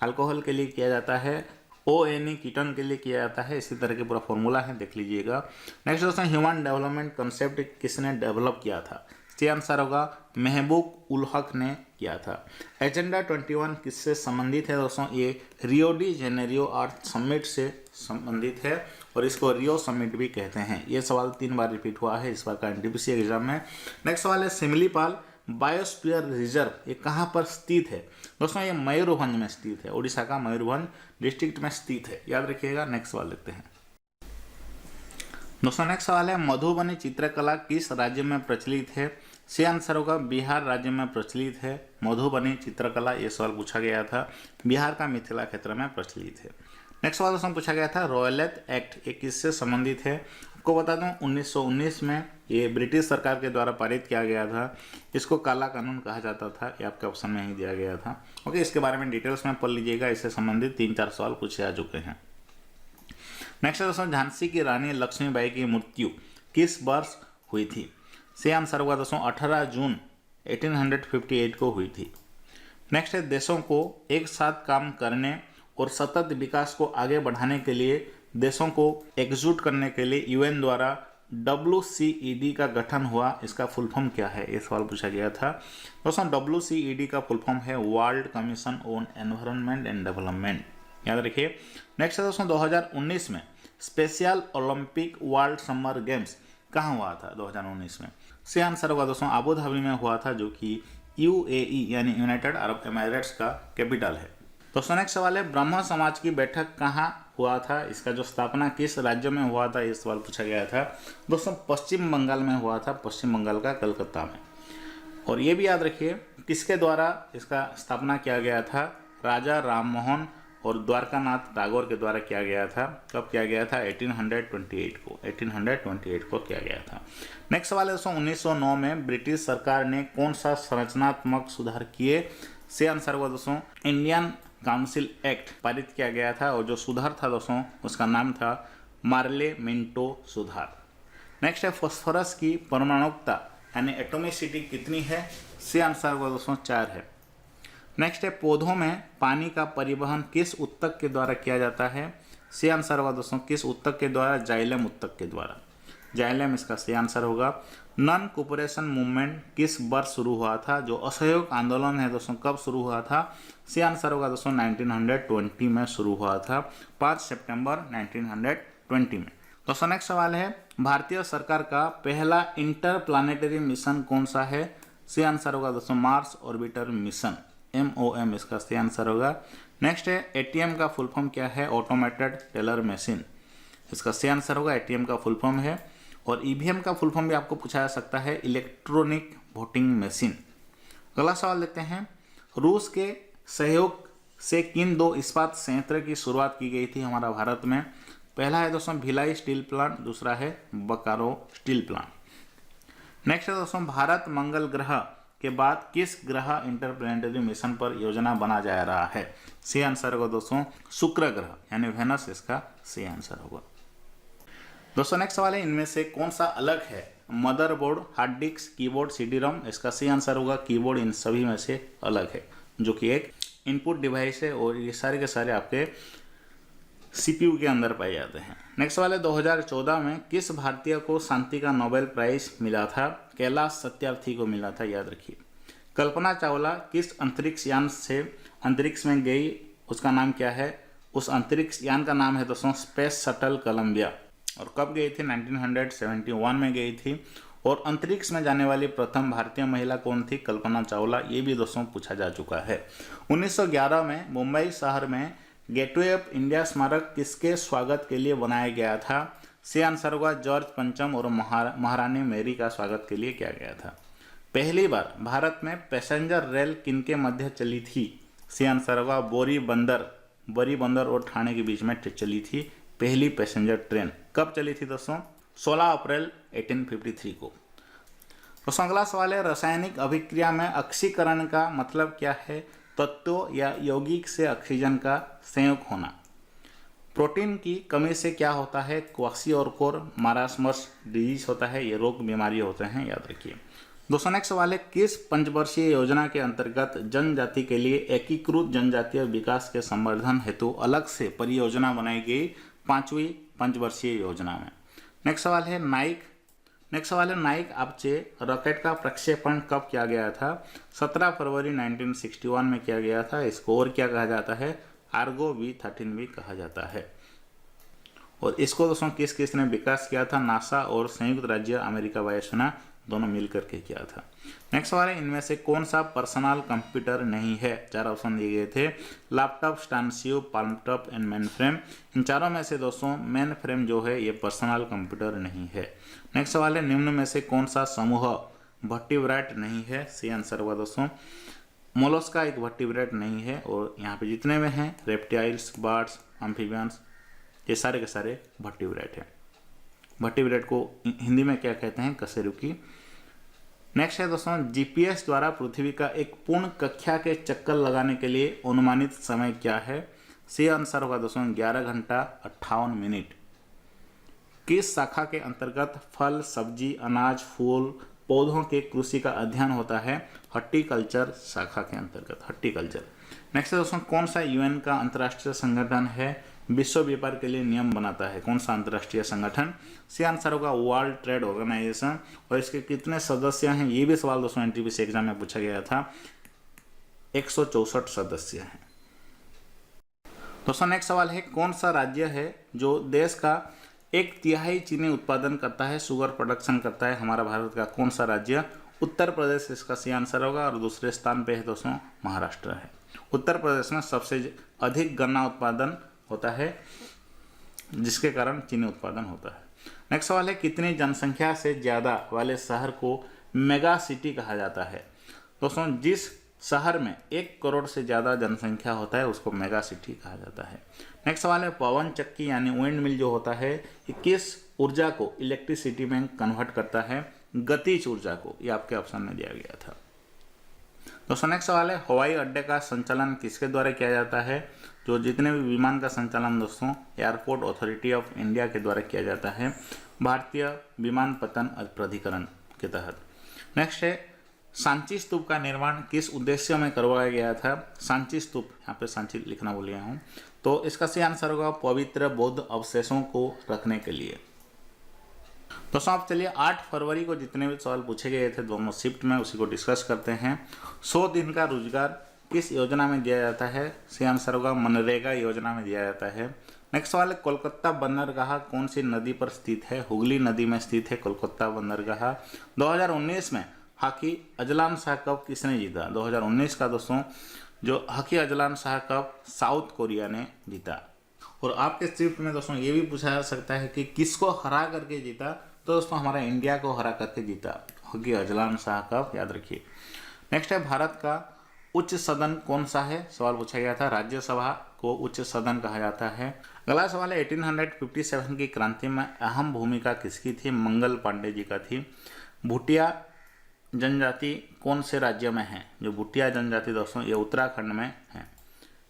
अल्कोहल के लिए किया जाता है। ONE कीटोन के लिए किया जाता है। इसी तरह के पूरा फॉर्मूला है, देख लीजिएगा। नेक्स्ट दोस्तों ह्यूमन डेवलपमेंट कंसेप्ट किसने डेवलप किया था। इसका आंसर होगा महबूब उल हक ने किया था। एजेंडा 21 किससे संबंधित है दोस्तों। ये Rio de Janeiro art summit से संबंधित है और इसको रियो समिट भी कहते हैं। ये सवाल 3 बार रिपीट हुआ है इस बार का NTPC एग्जाम में। नेक्स्ट सवाल है सिमलीपाल बायोस्फीयर रिजर्व ये कहाँ पर स्थित है दोस्तों। ये मयूरभंज में स्थित है, उड़ीसा का मयूरभंज डिस्ट्रिक्ट में स्थित है, याद रखिएगा। नेक्स्ट सवाल लेते हैं दोस्तों। नेक्स्ट सवाल है मधुबनी चित्रकला किस राज्य में प्रचलित है। से आंसर होगा बिहार राज्य में प्रचलित है मधुबनी चित्रकला। ये सवाल पूछा गया था, बिहार का मिथिला क्षेत्र में प्रचलित है। नेक्स्ट सवाल दोस्तों पूछा गया था रॉयलेट एक्ट ये किससे संबंधित है। आपको बता दूं 1919 में ये ब्रिटिश सरकार के द्वारा पारित किया गया था। इसको काला कानून कहा जाता था, ये आपके ऑप्शन में ही दिया गया था। ओके, इसके बारे में डिटेल्स में पढ़ लीजिएगा, इससे संबंधित 3-4 सवाल पूछे आ चुके हैं। नेक्स्ट दोस्तों झांसी की रानी लक्ष्मीबाई की मृत्यु किस वर्ष हुई थी। से आंसर हुआ दोस्तों 18 जून 1858 को हुई थी। नेक्स्ट है देशों को एक साथ काम करने और सतत विकास को आगे बढ़ाने के लिए देशों को एकजुट करने के लिए UN द्वारा WCED का गठन हुआ, इसका फुल फॉर्म क्या है, ये सवाल पूछा गया था दोस्तों। WCED का फुल फॉर्म है world commission on environment and development, याद रखिए। नेक्स्ट है दोस्तों 2019 में special Olympic world summer games कहाँ हुआ था 2019 में। से आंसर होगा दोस्तों अबू धाबी में हुआ था, जो कि UAE यानी यूनाइटेड अरब एमिरेट्स का कैपिटल है। दोस्तों नेक्स्ट सवाल है ब्रह्म समाज की बैठक कहाँ हुआ था, इसका जो स्थापना किस राज्य में हुआ था, ये सवाल पूछा गया था दोस्तों। पश्चिम बंगाल में हुआ था, पश्चिम बंगाल का कलकत्ता में। और ये भी याद रखिए किसके द्वारा इसका स्थापना किया गया था, राजा राममोहन और द्वारकानाथ टैगोर के द्वारा किया गया था। कब किया गया था 1828 को किया गया था। नेक्स्ट सवाल है दोस्तों 1909 में ब्रिटिश सरकार ने कौन सा संरचनात्मक सुधार किए। से आंसर हुआ दोस्तों इंडियन काउंसिल एक्ट पारित किया गया था और जो सुधार था दोस्तों उसका नाम था मार्ले मिंटो सुधार। नेक्स्ट है फास्फोरस की परमाणुकता यानी एटोमिसिटी कितनी है। से आंसर हुआ दोस्तों 4 है। नेक्स्ट है पौधों में पानी का परिवहन किस उत्तक के द्वारा किया जाता है। से आंसर होगा दोस्तों किस उत्तक के द्वारा, जाइलम उत्तक के द्वारा, जाइलम इसका से आंसर होगा। नॉन कोऑपरेशन मूवमेंट किस वर्ष शुरू हुआ था, जो असहयोग आंदोलन है दोस्तों कब शुरू हुआ था। से आंसर होगा दोस्तों 1920 में शुरू हुआ था, 5 सितंबर 1920 में। दोस्तों नेक्स्ट सवाल है भारतीय सरकार का पहला इंटर प्लानिटरी मिशन कौन सा है। से आंसर होगा दोस्तों मार्स ऑर्बिटर मिशन, MOM इसका सही आंसर होगा। नेक्स्ट है ATM का फुल फॉर्म क्या है, ऑटोमेटेड टेलर मशीन, इसका सही आंसर होगा ATM का फुल फॉर्म है। और EVM का फुल फॉर्म भी आपको पूछा जा सकता है, इलेक्ट्रॉनिक वोटिंग मशीन। अगला सवाल देखते हैं रूस के सहयोग से किन 2 इस्पात संयंत्र की शुरुआत की गई थी हमारा भारत में? पहला है दोस्तों भिलाई स्टील प्लांट, दूसरा है बोकारो स्टील प्लांट। नेक्स्ट है दोस्तों भारत मंगल ग्रह के बाद किस ग्रह इंटरप्लेनेटरी मिशन पर योजना बना जा रहा है? सी आंसर होगा दोस्तों शुक्र ग्रह यानी वेनस, इसका सी आंसर होगा। दोस्तों नेक्स्ट सवाल है इनमें से कौन सा अलग है? Motherboard, hard disk, keyboard, CD ROM, इसका सी आंसर होगा कीबोर्ड इन सभी में से अलग है, जो कि एक इनपुट डिवाइस है और ये सारे के सारे आपके सीपीयू के अंदर पाए जाते हैं। नेक्स्ट सवाल है 2014 में किस भारतीय को शांति का नोबेल प्राइज मिला था? कैलाश सत्यार्थी को मिला था, याद रखिए। कल्पना चावला किस अंतरिक्ष यान से अंतरिक्ष में गई, उसका नाम क्या है? उस अंतरिक्ष यान का नाम है दोस्तों स्पेस शटल कोलंबिया। और कब गई थी? 1971 में गई थी। और अंतरिक्ष में जाने वाली प्रथम भारतीय महिला कौन थी? कल्पना चावला। ये भी दोस्तों पूछा जा चुका है। 1911 में मुंबई शहर में गेटवे ऑफ इंडिया स्मारक किसके स्वागत के लिए बनाया गया था? सी आंसर होगा जॉर्ज पंचम और महारानी मैरी का स्वागत के लिए किया गया था। पहली बार भारत में पैसेंजर रेल किनके मध्य चली थी? सी आंसर होगा बोरी बंदर और ठाणे के बीच में चली थी पहली पैसेंजर ट्रेन। कब चली थी दोस्तों? 16 अप्रैल 1853 को। तो अगला सवाल है रासायनिक अभिक्रिया में ऑक्सीकरण का मतलब क्या है? तत्वों या यौगिक से ऑक्सीजन का संयोग होना। प्रोटीन की कमी से क्या होता है? क्वाशियोरकोर मारास्मस डिजीज होता है, ये रोग बीमारी होते हैं, याद रखिए। दोस्तों नेक्स्ट सवाल है किस पंचवर्षीय योजना के अंतर्गत जनजाति के लिए एकीकृत जनजातीय विकास के संवर्धन हेतु अलग से परियोजना बनाई गई 5वीं पंचवर्षीय योजना में? नेक्स्ट सवाल है नाइक आपचे रॉकेट का प्रक्षेपण कब किया गया था? 17 फरवरी 1961 में किया गया था। इसको और क्या कहा जाता है? आर्गो V13 भी कहा जाता है। और इसको दोस्तों किस किस ने विकास किया था? नासा और संयुक्त राज्य अमेरिका वायुसेना दोनों मिलकर के किया था। नेक्स्ट सवाल है इनमें से कौन सा पर्सनल कंप्यूटर नहीं है? 4 ऑप्शन दिए गए थे, लैपटॉप, स्टैनसिव, पाल्मटॉप एंड मेन फ्रेम। इन चारों में से दोस्तों मेन फ्रेम जो है ये पर्सनल कंप्यूटर नहीं है। नेक्स्ट सवाल है निम्न में से कौन सा समूह वर्टिब्रेट नहीं है? सी आंसर हुआ दोस्तों मोलस्का एक वर्टिब्रेट नहीं है। और यहाँ पे जितने में हैं रेप्टाइल्स, बर्ड्स, एम्फीबियंस, ये सारे के सारे वर्टिब्रेट हैं। वर्टिब्रेट को हिंदी में क्या कहते हैं? कशेरुकी। नेक्स्ट है दोस्तों जीपीएस द्वारा पृथ्वी का एक पूर्ण कक्षा के चक्कर लगाने के लिए अनुमानित समय क्या है? सी आंसर होगा दोस्तों 11 घंटा 58 मिनट। किस शाखा के अंतर्गत फल, सब्जी, अनाज, फूल, पौधों के कृषि का अध्ययन होता है? हॉर्टिकल्चर शाखा के अंतर्गत, हॉर्टिकल्चर। नेक्स्ट है दोस्तों कौन सा यूएन का अंतर्राष्ट्रीय संगठन है विश्व व्यापार के लिए नियम बनाता है? कौन सा अंतर्राष्ट्रीय संगठन? सी आंसर होगा वर्ल्ड ट्रेड ऑर्गेनाइजेशन। और इसके कितने सदस्य हैं? ये भी सवाल दोस्तों एनटीपीसी एग्जाम में पूछा गया था। 164 सदस्य हैं। दोस्तों नेक्स्ट सवाल है कौन सा राज्य है जो देश का 1/3 चीनी उत्पादन करता है, शुगर प्रोडक्शन करता है? हमारा भारत का कौन सा राज्य? उत्तर प्रदेश, इसका सी आंसर होगा। और दूसरे स्थान पे है दोस्तों महाराष्ट्र है। उत्तर प्रदेश में सबसे अधिक गन्ना उत्पादन होता है, जिसके कारण चीनी उत्पादन होता है। नेक्स्ट सवाल है कितनी जनसंख्या से ज़्यादा वाले शहर को मेगा सिटी कहा जाता है? दोस्तों जिस शहर में 1 करोड़ से ज़्यादा जनसंख्या होता है उसको मेगा सिटी कहा जाता है। नेक्स्ट सवाल है पवन चक्की यानी विंड मिल जो होता है ये किस ऊर्जा को इलेक्ट्रिसिटी में कन्वर्ट करता है? गतिज ऊर्जा को। ये आपके ऑप्शन में दिया गया था। दोस्तों नेक्स्ट सवाल है हवाई अड्डे का संचालन किसके द्वारा किया जाता है? जो जितने भी विमान का संचालन दोस्तों एयरपोर्ट अथॉरिटी ऑफ इंडिया के द्वारा किया जाता है, भारतीय विमानपत्तन प्राधिकरण के तहत। नेक्स्ट है सांची स्तूप का निर्माण किस उद्देश्य में करवाया गया था? सांची स्तूप, यहाँ पे सांची लिखना भूल गया हूँ, तो इसका सही आंसर होगा पवित्र बौद्ध अवशेषों को रखने के लिए। दोस्तों आप चलिए 8 फरवरी को जितने भी सवाल पूछे गए थे दोनों शिफ्ट में उसी को डिस्कस करते हैं। 100 दिन का रोजगार किस योजना में दिया जाता है? सही आंसर होगा मनरेगा योजना में दिया जाता है। नेक्स्ट सवाल है कोलकाता बंदरगाह कौन सी नदी पर स्थित है? हुगली नदी में स्थित है कोलकाता बंदरगाह। 2019 में हॉकी अजलान शाह कप किसने जीता? 2019 का दोस्तों जो hockey Azlan Shah cup south Korea ने जीता। और आपके शिफ्ट में दोस्तों ये भी पूछा जा सकता है कि किसको हरा करके जीता? तो दोस्तों हमारा इंडिया को हरा करके जीता हॉकी अजलान शाह कप, याद रखिए। नेक्स्ट है भारत का उच्च सदन कौन सा है, सवाल पूछा गया था। राज्यसभा को उच्च सदन कहा जाता है। अगला सवाल है 1857 की क्रांति में अहम भूमिका किसकी थी, मंगल पांडे जी का थी। भूटिया जनजाति कौन से राज्य में है, जो भूटिया जनजाति दोस्तों ये उत्तराखंड में है।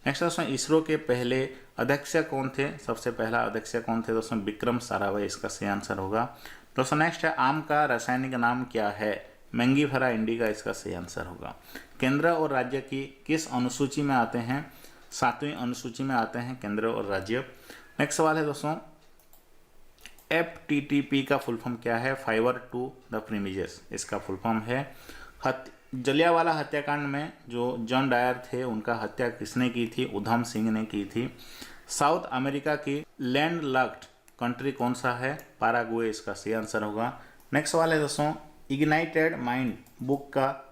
नेक्स्ट दोस्तों इसरो के पहले अध्यक्ष कौन थे, सबसे पहला अध्यक्ष कौन थे दोस्तों, विक्रम साराभाई इसका सही आंसर होगा। दोस्तों नेक्स्ट है आम का रासायनिक नाम क्या है, मैंगीफेरा इंडिका इसका सही आंसर होगा। केंद्र और राज्य की किस अनुसूची में आते हैं, 7वीं अनुसूची में आते हैं केंद्र और राज्य। नेक्स्ट सवाल है दोस्तों FTTP का फुल फॉर्म क्या है, फाइबर टू द प्रीमिजेस इसका फुल फॉर्म है। जलियांवाला हत्याकांड में जो जॉन डायर थे उनका हत्या किसने की थी, उधम सिंह ने की थी। साउथ अमेरिका की लैंडलॉक्ड कंट्री कौन सा है, पैराग्वे इसका सही आंसर होगा। नेक्स्ट सवाल है दोस्तों इग्नाइटेड माइंड बुक का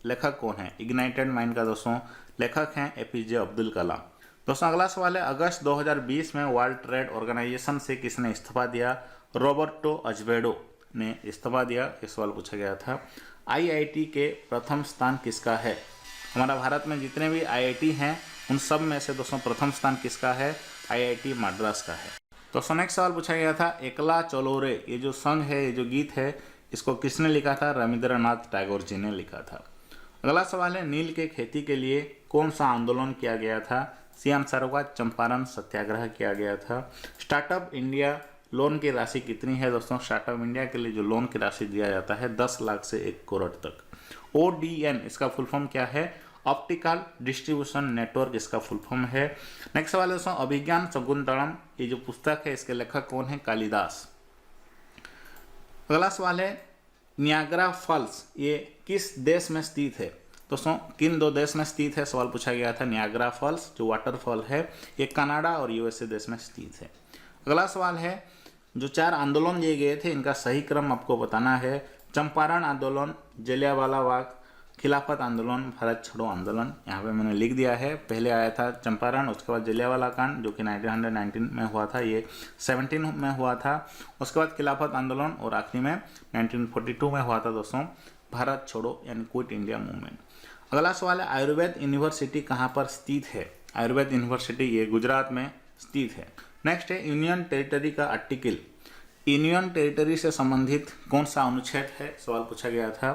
लेखक कौन है, इग्नाइटेड माइंड का दोस्तों लेखक हैं APJ अब्दुल कलाम। दोस्तों अगला सवाल है अगस्त 2020 में वर्ल्ड ट्रेड ऑर्गेनाइजेशन से किसने इस्तीफा दिया, रोबर्टो अजवेडो ने इस्तीफा दिया, ये सवाल पूछा गया था। IIT के प्रथम स्थान किसका है, हमारा भारत में जितने भी IIT हैं उन सब में से दोस्तों प्रथम स्थान किसका है, IIT मद्रास का है। दोस्तों नेक्स्ट सवाल पूछा गया था एकला चलो रे ये जो सॉन्ग है, ये जो गीत है, इसको किसने लिखा था, रविंद्रनाथ टैगोर जी ने लिखा था। अगला सवाल है नील के खेती के लिए कौन सा आंदोलन किया गया था, सी आंसर होगा चंपारण सत्याग्रह किया गया था। स्टार्टअप इंडिया लोन की राशि कितनी है दोस्तों, स्टार्टअप इंडिया के लिए जो लोन की राशि दिया जाता है 10 लाख से 1 करोड़ तक। ODN इसका फुल फॉर्म क्या है, ऑप्टिकल डिस्ट्रीब्यूशन नेटवर्क इसका फुल फॉर्म है। नेक्स्ट सवाल है दोस्तों अभिज्ञान शकुंतलम ये जो पुस्तक है इसके लेखक कौन है, कालिदास। अगला सवाल है नियाग्रा फॉल्स ये किस देश में स्थित है, दोस्तों किन 2 देश में स्थित है, सवाल पूछा गया था। नियाग्रा फॉल्स जो वाटरफॉल है ये कनाडा और USA देश में स्थित है। अगला सवाल है जो 4 आंदोलन दिए गए थे इनका सही क्रम आपको बताना है। चंपारण आंदोलन, जलियांवाला बाग, खिलाफत आंदोलन, भारत छोड़ो आंदोलन, यहाँ पे मैंने लिख दिया है। पहले आया था चंपारण, उसके बाद जलियांवाला कांड जो कि 1919 में हुआ था, ये 17 में हुआ था। उसके बाद खिलाफत आंदोलन और आखिरी में 1942 में हुआ था दोस्तों भारत छोड़ो यानी क्विट इंडिया मूवमेंट। अगला सवाल है आयुर्वेद यूनिवर्सिटी कहाँ पर स्थित है, आयुर्वेद यूनिवर्सिटी ये गुजरात में स्थित है। नेक्स्ट है यूनियन टेरिटरी का आर्टिकल, यूनियन टेरिटरी से संबंधित कौन सा अनुच्छेद है, सवाल पूछा गया था।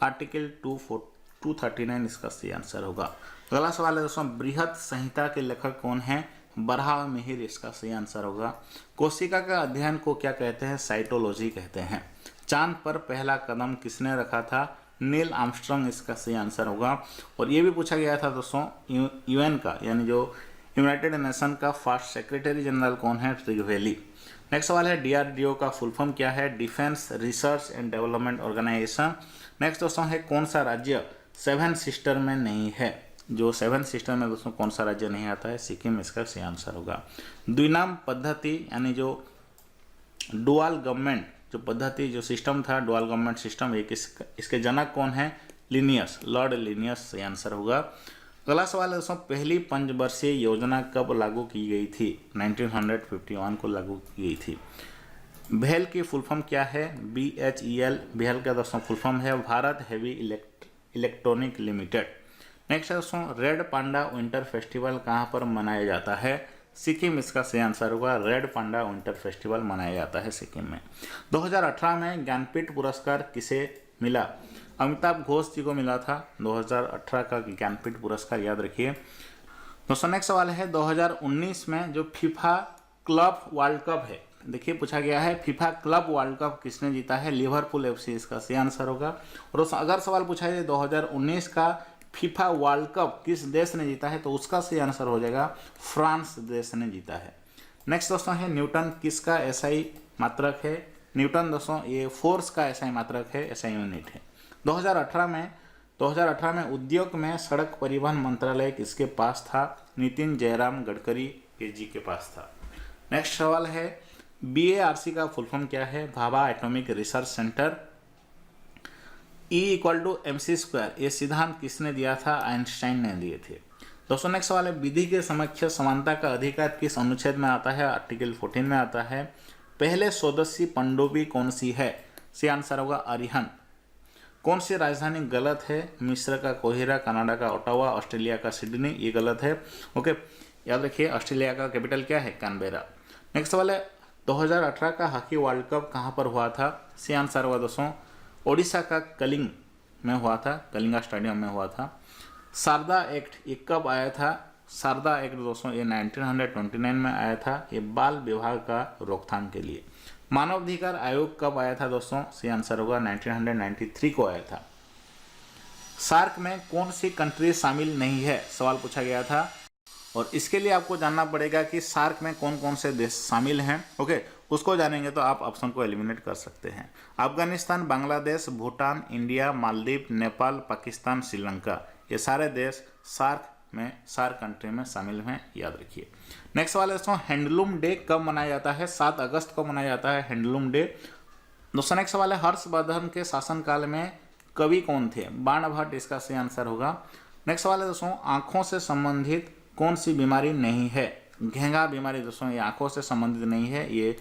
आर्टिकल 239 इसका सही आंसर होगा। अगला सवाल है दोस्तों बृहद संहिता के लेखक कौन है, बरहा मिहिर इसका सही आंसर होगा। कोशिका का अध्ययन को क्या कहते हैं, साइटोलॉजी कहते हैं। चांद पर पहला कदम किसने रखा था, नील आर्मस्ट्रांग इसका सही आंसर होगा। और ये भी पूछा गया था दोस्तों UN का यानी जो यूनाइटेड नेशन का फर्स्ट सेक्रेटरी जनरल कौन है, ट्रिगवेली। नेक्स्ट सवाल है DRDO का फुल फॉर्म क्या है, defence research and development organisation. Next दोस्तों है कौन सा राज्य 7 सिस्टर में नहीं है, जो 7 सिस्टर में दोस्तों कौन सा राज्य नहीं आता है, सिक्किम इसका सही आंसर होगा। द्विनाम पद्धति यानी जो डुअल गवर्नमेंट जो पद्धति जो सिस्टम था डुअल गवर्नमेंट सिस्टम, ये इसके जनक कौन है, लिनियस, लॉर्ड लिनियस सही आंसर होगा। अगला सवाल है दोस्तों पहली पंचवर्षीय योजना कब लागू की गई थी, 1951 को लागू की गई थी। भेल की फुल फॉर्म क्या है, BHEL, भेल का दोस्तों फुल फॉर्म है Bharat heavy electronic limited. Next है दोस्तों रेड पांडा विंटर फेस्टिवल कहाँ पर मनाया जाता है, सिक्किम इसका सही आंसर होगा। रेड पांडा विंटर फेस्टिवल मनाया जाता है सिक्किम में। 2018 में ज्ञानपीठ पुरस्कार किसे मिला, अमिताभ घोष जी को मिला था 2018 का ज्ञानपीठ पुरस्कार, याद रखिए। दोस्तों नेक्स्ट सवाल है 2019 में जो फीफा क्लब वर्ल्ड कप है, देखिए पूछा गया है फीफा क्लब वर्ल्ड कप किसने जीता है, लिवरपूल FC इसका सही आंसर होगा। और अगर सवाल पूछा जाए 2019 का फीफा वर्ल्ड कप किस देश ने जीता है तो उसका सही आंसर हो जाएगा फ्रांस देश ने जीता है। नेक्स्ट दोस्तों है न्यूटन किसका SI मात्रक है, न्यूटन दोस्तों ये फोर्स का SI मात्रक है, SI यूनिट है। 2018 में उद्योग में सड़क परिवहन मंत्रालय किसके पास था, नितिन जयराम गडकरी जी के पास था। नेक्स्ट सवाल है BARC का फुल फॉर्म क्या है, Bhabha atomic research centre. E=mc², ये सिद्धांत किसने दिया था, आइंस्टाइन ने दिए थे। दोस्तों नेक्स्ट सवाल है विधि के समक्ष समानता का अधिकार किस अनुच्छेद में आता है, आर्टिकल 14 में आता है। पहले स्वदेशी पनडुब्बी कौन सी है, सी आंसर होगा अरिहंत। कौन सी राजधानी गलत है? मिस्र का कोहिरा, कनाडा का ओटावा, ऑस्ट्रेलिया का सिडनी, ये गलत है। ओके, याद रखिए ऑस्ट्रेलिया का कैपिटल क्या है? कैनबेरा। नेक्स्ट सवाल है 2018 का हॉकी वर्ल्ड कप कहाँ पर हुआ था? सी आंसर हुआ दोस्तों ओडिशा का कलिंग में हुआ था, कलिंगा स्टेडियम में हुआ था। शारदा एक्ट ये कब आया था? शारदा एक्ट दोस्तों ये 1929 में आया था, ये बाल विवाह का रोकथाम के लिए। मानवाधिकार आयोग कब आया था दोस्तों? सी आंसर होगा 1993 को आया था। सार्क में कौन सी कंट्री शामिल नहीं है? सवाल पूछा गया था और इसके लिए आपको जानना पड़ेगा कि सार्क में कौन कौन से देश शामिल हैं। ओके, उसको जानेंगे तो आप ऑप्शन को एलिमिनेट कर सकते हैं। अफगानिस्तान, बांग्लादेश, भूटान, इंडिया, मालदीव, नेपाल, पाकिस्तान, श्रीलंका, ये सारे देश सार्क कंट्री में शामिल हैं, याद रखिए। नेक्स्ट सवाल है दोस्तों हैंडलूम डे कब मनाया जाता है? 7 अगस्त को मनाया जाता है हैंडलूम डे। दोस्तों नेक्स्ट सवाल है हर्षवर्धन के शासनकाल में कवि कौन थे? बाणभट्ट इसका सही आंसर होगा। नेक्स्ट सवाल है दोस्तों आंखों से संबंधित कौन सी बीमारी नहीं है? घेंघा बीमारी दोस्तों ये आंखों से संबंधित नहीं है, ये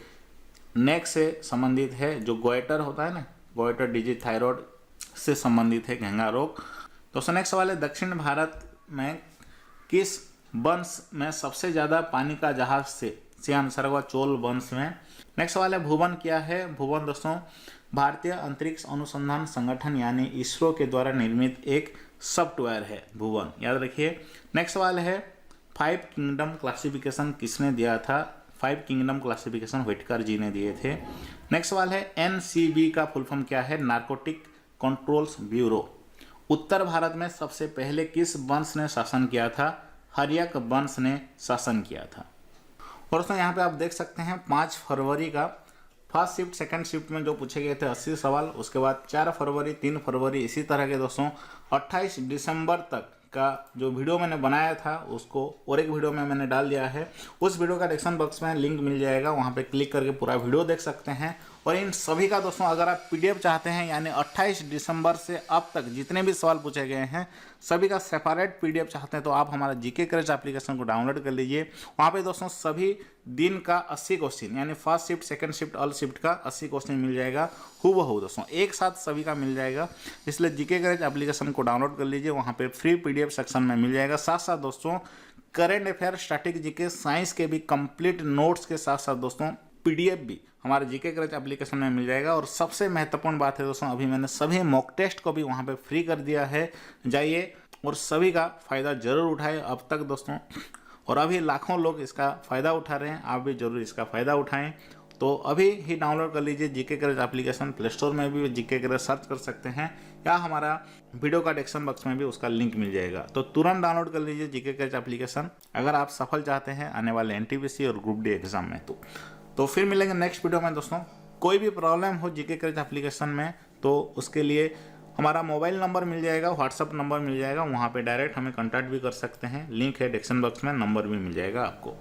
नेक से संबंधित है। जो गोइटर होता है ना, गोइटर डिजीज थायराइड से संबंधित है घेंघा रोग। दोस्तों नेक्स्ट सवाल है दक्षिण भारत में किस वंश में सबसे ज़्यादा पानी का जहाज से? सी आंसर होगा चोल वंश में। नेक्स्ट सवाल है भुवन क्या है? भुवन दोस्तों भारतीय अंतरिक्ष अनुसंधान संगठन यानी इसरो के द्वारा निर्मित एक सॉफ्टवेयर है भुवन, याद रखिए। नेक्स्ट सवाल है 5 किंगडम क्लासिफिकेशन किसने दिया था? 5 किंगडम क्लासिफिकेशन व्हिटकर जी ने दिए थे। नेक्स्ट सवाल है NCB का फुल फॉर्म क्या है? Narcotic controls bureau. उत्तर भारत में सबसे पहले किस वंश ने शासन किया था? हर्यक वंश ने शासन किया था। और दोस्तों यहाँ पे आप देख सकते हैं 5 फरवरी का फर्स्ट शिफ्ट सेकंड शिफ्ट में जो पूछे गए थे 80 सवाल, उसके बाद 4 फरवरी 3 फरवरी इसी तरह के दोस्तों 28 दिसंबर तक का जो वीडियो मैंने बनाया था उसको और एक वीडियो में मैंने डाल दिया है। उस वीडियो का डिस्क्रिप्शन बॉक्स में लिंक मिल जाएगा, वहाँ पे क्लिक करके पूरा वीडियो देख सकते हैं। और इन सभी का दोस्तों अगर आप PDF चाहते हैं यानी 28 दिसंबर से अब तक जितने भी सवाल पूछे गए हैं सभी का सेपरेट PDF चाहते हैं तो आप हमारा GK क्रैश एप्लीकेशन को डाउनलोड कर लीजिए। वहाँ पे दोस्तों सभी दिन का 80 क्वेश्चन यानी first shift second shift all shift का 80 क्वेश्चन मिल जाएगा हूबहू दोस्तों, एक साथ सभी का मिल जाएगा। इसलिए GK क्रैश एप्लीकेशन को डाउनलोड कर लीजिए, वहाँ पे फ्री PDF सेक्शन में मिल जाएगा। साथ साथ दोस्तों current affair, static GK, science के भी कंप्लीट नोट्स के साथ साथ दोस्तों PDF भी हमारे GK क्रैश एप्लीकेशन में मिल जाएगा। और सबसे महत्वपूर्ण बात है दोस्तों अभी मैंने सभी मॉक टेस्ट को भी वहाँ पे फ्री कर दिया है, जाइए और सभी का फ़ायदा ज़रूर उठाएं अब तक दोस्तों। और अभी लाखों लोग इसका फ़ायदा उठा रहे हैं, आप भी ज़रूर इसका फ़ायदा उठाएं। तो अभी ही डाउनलोड कर लीजिए GK crash application, play store में भी GK क्रैश सर्च कर सकते हैं या हमारा वीडियो का डिस्क्रिप्शन बॉक्स में भी उसका लिंक मिल जाएगा। तो तुरंत डाउनलोड कर लीजिए GK क्रैश एप्लीकेशन अगर आप सफल चाहते हैं आने वाले NTPC और ग्रुप डी एग्जाम में। तो फिर मिलेंगे नेक्स्ट वीडियो में दोस्तों। कोई भी प्रॉब्लम हो GK क्रैश एप्लीकेशन में तो उसके लिए हमारा मोबाइल नंबर मिल जाएगा, व्हाट्सअप नंबर मिल जाएगा, वहाँ पे डायरेक्ट हमें कांटेक्ट भी कर सकते हैं। लिंक है डिस्क्रिप्शन बॉक्स में, नंबर भी मिल जाएगा आपको।